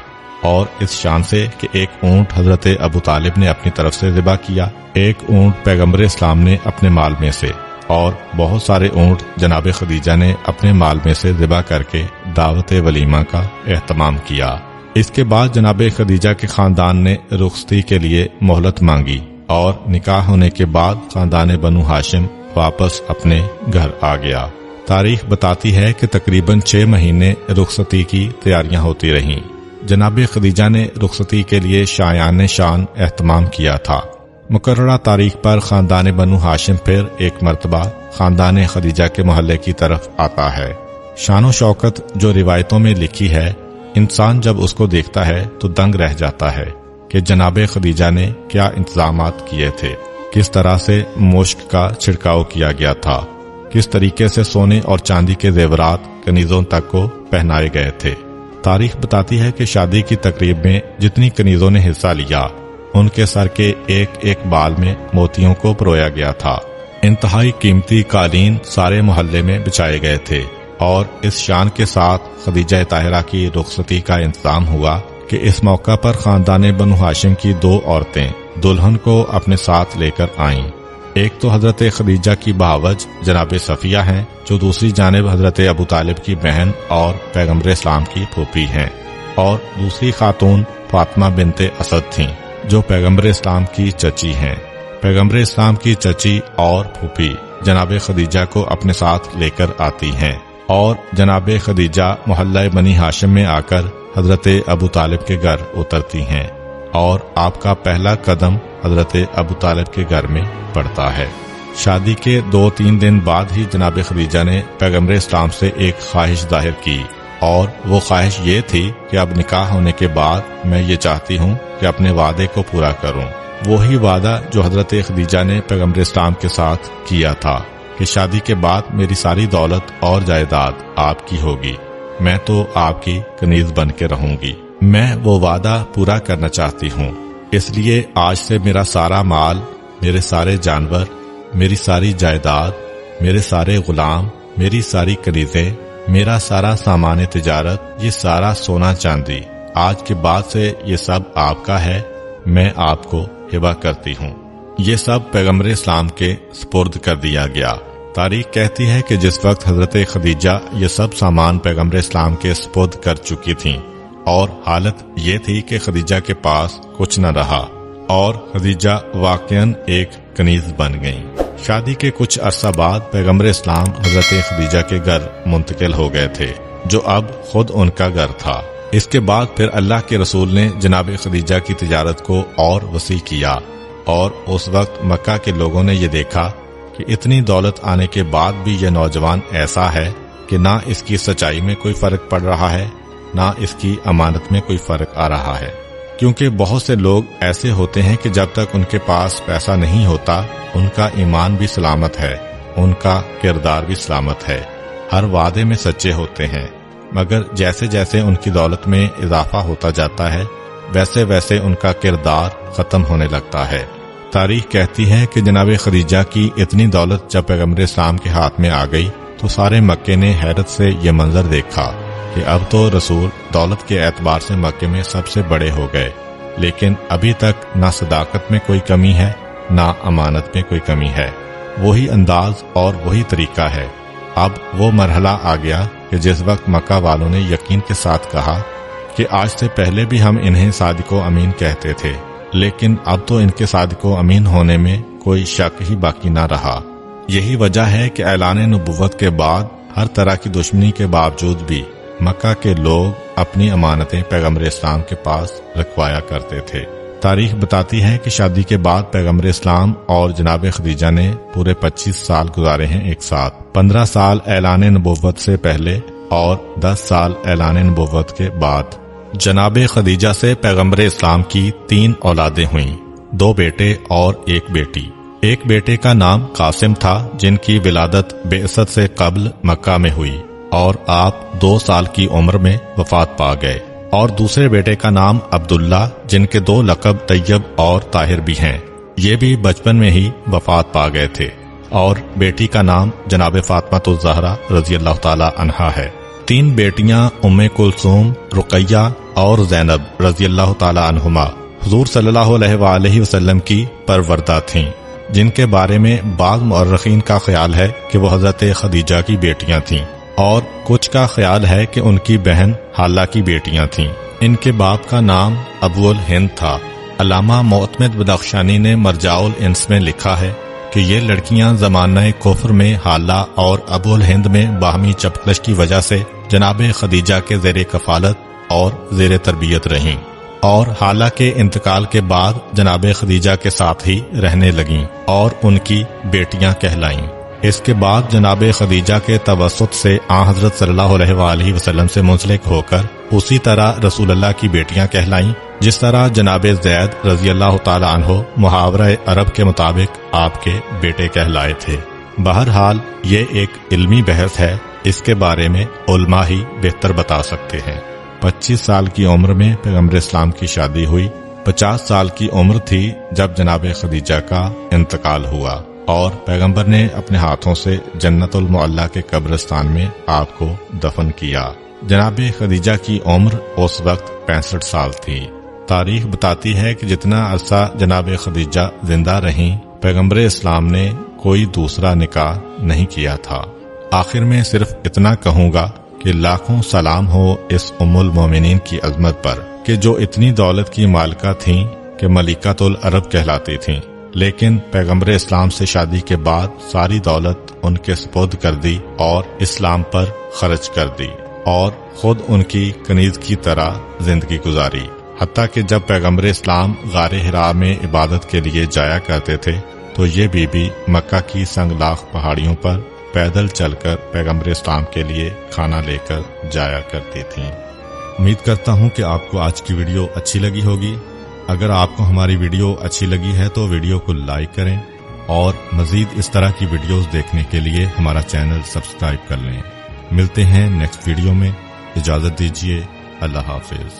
اور اس شان سے کہ ایک اونٹ حضرت ابو طالب نے اپنی طرف سے ذبح کیا، ایک اونٹ پیغمبر اسلام نے اپنے مال میں سے، اور بہت سارے اونٹ جناب خدیجہ نے اپنے مال میں سے ذبح کر کے دعوت ولیمہ کا اہتمام کیا۔ اس کے بعد جناب خدیجہ کے خاندان نے رخصتی کے لیے مہلت مانگی، اور نکاح ہونے کے بعد خاندان بنو ہاشم واپس اپنے گھر آ گیا۔ تاریخ بتاتی ہے کہ تقریباً 6 مہینے رخصتی کی تیاریاں ہوتی رہیں۔ جناب خدیجہ نے رخصتی کے لیے شایان شان اہتمام کیا تھا۔ مقررہ تاریخ پر خاندان بنو ہاشم پھر ایک مرتبہ خاندان خدیجہ کے محلے کی طرف آتا ہے۔ شان و شوکت جو روایتوں میں لکھی ہے، انسان جب اس کو دیکھتا ہے تو دنگ رہ جاتا ہے کہ جناب خدیجہ نے کیا انتظامات کیے تھے، کس طرح سے مشک کا چھڑکاؤ کیا گیا تھا، کس طریقے سے سونے اور چاندی کے زیورات کنیزوں تک کو پہنائے گئے تھے۔ تاریخ بتاتی ہے کہ شادی کی تقریب میں جتنی کنیزوں نے حصہ لیا ان کے سر کے ایک ایک بال میں موتیوں کو پرویا گیا تھا۔ انتہائی قیمتی قالین سارے محلے میں بچھائے گئے تھے، اور اس شان کے ساتھ خدیجہ طاہرہ کی رخصتی کا انتظام ہوا کہ اس موقع پر خاندان بنو ہاشم کی 2 عورتیں دلہن کو اپنے ساتھ لے کر آئیں۔ ایک تو حضرت خدیجہ کی بہاوج جناب صفیہ ہیں، جو دوسری جانب حضرت ابو طالب کی بہن اور پیغمبر اسلام کی پھوپھی ہیں، اور دوسری خاتون فاطمہ بنت اسد تھیں جو پیغمبر اسلام کی چچی ہیں۔ پیغمبر اسلام کی چچی اور پھوپھی جناب خدیجہ کو اپنے ساتھ لے کر آتی ہیں، اور جناب خدیجہ محلہ بنی ہاشم میں آ کر حضرت ابو طالب کے گھر اترتی ہیں، اور آپ کا پہلا قدم حضرت ابو طالب کے گھر میں پڑتا ہے۔ شادی کے 2-3 دن بعد ہی جناب خدیجہ نے پیغمبر اسلام سے ایک خواہش ظاہر کی، اور وہ خواہش یہ تھی کہ اب نکاح ہونے کے بعد میں یہ چاہتی ہوں کہ اپنے وعدے کو پورا کروں، وہی وعدہ جو حضرت خدیجہ نے پیغمبر اسلام کے ساتھ کیا تھا کہ شادی کے بعد میری ساری دولت اور جائیداد آپ کی ہوگی، میں تو آپ کی کنیز بن کے رہوں گی۔ میں وہ وعدہ پورا کرنا چاہتی ہوں، اس لیے آج سے میرا سارا مال، میرے سارے جانور، میری ساری جائیداد، میرے سارے غلام، میری ساری کنیزیں، میرا سارا سامان تجارت، یہ سارا سونا چاندی آج کے بعد سے یہ سب آپ کا ہے، میں آپ کو ہبہ کرتی ہوں۔ یہ سب پیغمبر اسلام کے سپرد کر دیا گیا۔ تاریخ کہتی ہے کہ جس وقت حضرت خدیجہ یہ سب سامان پیغمبر اسلام کے سپرد کر چکی تھیں اور حالت یہ تھی کہ خدیجہ کے پاس کچھ نہ رہا اور خدیجہ واقعاً ایک کنیز بن گئیں۔ شادی کے کچھ عرصہ بعد پیغمبر اسلام حضرت خدیجہ کے گھر منتقل ہو گئے تھے، جو اب خود ان کا گھر تھا۔ اس کے بعد پھر اللہ کے رسول نے جناب خدیجہ کی تجارت کو اور وسیع کیا، اور اس وقت مکہ کے لوگوں نے یہ دیکھا کہ اتنی دولت آنے کے بعد بھی یہ نوجوان ایسا ہے کہ نہ اس کی سچائی میں کوئی فرق پڑ رہا ہے، نہ اس کی امانت میں کوئی فرق آ رہا ہے۔ کیونکہ بہت سے لوگ ایسے ہوتے ہیں کہ جب تک ان کے پاس پیسہ نہیں ہوتا ان کا ایمان بھی سلامت ہے، ان کا کردار بھی سلامت ہے، ہر وعدے میں سچے ہوتے ہیں، مگر جیسے جیسے ان کی دولت میں اضافہ ہوتا جاتا ہے ویسے ویسے ان کا کردار ختم ہونے لگتا ہے۔ تاریخ کہتی ہے کہ جناب خدیجہ کی اتنی دولت جب پیغمبر اسلام کے ہاتھ میں آ گئی تو سارے مکے نے حیرت سے یہ منظر دیکھا کہ اب تو رسول دولت کے اعتبار سے مکے میں سب سے بڑے ہو گئے، لیکن ابھی تک نہ صداقت میں کوئی کمی ہے نہ امانت میں کوئی کمی ہے۔ وہی انداز اور وہی طریقہ ہے۔ اب وہ مرحلہ آ گیا کہ جس وقت مکہ والوں نے یقین کے ساتھ کہا کہ آج سے پہلے بھی ہم انہیں صادق و امین کہتے تھے، لیکن اب تو ان کے صادق و امین ہونے میں کوئی شک ہی باقی نہ رہا۔ یہی وجہ ہے کہ اعلان نبوت کے بعد ہر طرح کی دشمنی کے باوجود بھی مکہ کے لوگ اپنی امانتیں پیغمبر اسلام کے پاس رکھوایا کرتے تھے۔ تاریخ بتاتی ہے کہ شادی کے بعد پیغمبر اسلام اور جناب خدیجہ نے پورے 25 سال گزارے ہیں ایک ساتھ، 15 سال اعلان نبوت سے پہلے اور 10 سال اعلان نبوت کے بعد۔ جناب خدیجہ سے پیغمبر اسلام کی 3 اولادیں ہوئیں، 2 بیٹے اور 1 بیٹی۔ ایک بیٹے کا نام قاسم تھا جن کی ولادت بعثت سے قبل مکہ میں ہوئی اور آپ 2 سال کی عمر میں وفات پا گئے، اور دوسرے بیٹے کا نام عبداللہ جن کے 2 لقب طیب اور طاہر بھی ہیں، یہ بھی بچپن میں ہی وفات پا گئے تھے، اور بیٹی کا نام جناب فاطمہ الزہرا رضی اللہ تعالی عنہا ہے۔ 3 بیٹیاں ام کلثوم، رقیہ اور زینب رضی اللہ تعالی عنہما حضور صلی اللہ علیہ وآلہ وسلم کی پروردہ تھیں، جن کے بارے میں بعض مورخین کا خیال ہے کہ وہ حضرت خدیجہ کی بیٹیاں تھیں، اور کچھ کا خیال ہے کہ ان کی بہن حالہ کی بیٹیاں تھیں۔ ان کے باپ کا نام ابو الہند تھا۔ علامہ معتمد بدخشانی نے مرجع الانس میں لکھا ہے کہ یہ لڑکیاں زمانہ کفر میں حالہ اور ابو الہند میں باہمی چپکلش کی وجہ سے جناب خدیجہ کے زیر کفالت اور زیر تربیت رہیں، اور حالہ کے انتقال کے بعد جناب خدیجہ کے ساتھ ہی رہنے لگیں اور ان کی بیٹیاں کہلائیں۔ اس کے بعد جناب خدیجہ کے توسط سے حضرت صلی اللہ علیہ وآلہ وسلم سے منسلک ہو کر اسی طرح رسول اللہ کی بیٹیاں کہلائیں، جس طرح جناب زید رضی اللہ تعالی عنہ محاورہ عرب کے مطابق آپ کے بیٹے کہلائے تھے۔ بہرحال یہ ایک علمی بحث ہے، اس کے بارے میں علماء ہی بہتر بتا سکتے ہیں۔ 25 سال کی عمر میں پیغمبر اسلام کی شادی ہوئی، 50 سال کی عمر تھی جب جناب خدیجہ کا انتقال ہوا، اور پیغمبر نے اپنے ہاتھوں سے جنت المعلا کے قبرستان میں آپ کو دفن کیا۔ جناب خدیجہ کی عمر اس وقت 65 سال تھی۔ تاریخ بتاتی ہے کہ جتنا عرصہ جناب خدیجہ زندہ رہیں پیغمبر اسلام نے کوئی دوسرا نکاح نہیں کیا تھا۔ آخر میں صرف اتنا کہوں گا کہ لاکھوں سلام ہو اس ام المومنین کی عظمت پر کہ جو اتنی دولت کی مالکہ تھیں کہ ملکۃ العرب کہلاتی تھیں، لیکن پیغمبر اسلام سے شادی کے بعد ساری دولت ان کے سپرد کر دی اور اسلام پر خرچ کر دی، اور خود ان کی کنیز کی طرح زندگی گزاری۔ حتیٰ کہ جب پیغمبر اسلام غار حرا میں عبادت کے لیے جایا کرتے تھے تو یہ بی بی مکہ کی سنگلاخ پہاڑیوں پر پیدل چل کر پیغمبر اسلام کے لیے کھانا لے کر جایا کرتی تھیں۔ امید کرتا ہوں کہ آپ کو آج کی ویڈیو اچھی لگی ہوگی۔ اگر آپ کو ہماری ویڈیو اچھی لگی ہے تو ویڈیو کو لائک کریں، اور مزید اس طرح کی ویڈیوز دیکھنے کے لیے ہمارا چینل سبسکرائب کر لیں۔ ملتے ہیں نیکسٹ ویڈیو میں، اجازت دیجیے، اللہ حافظ۔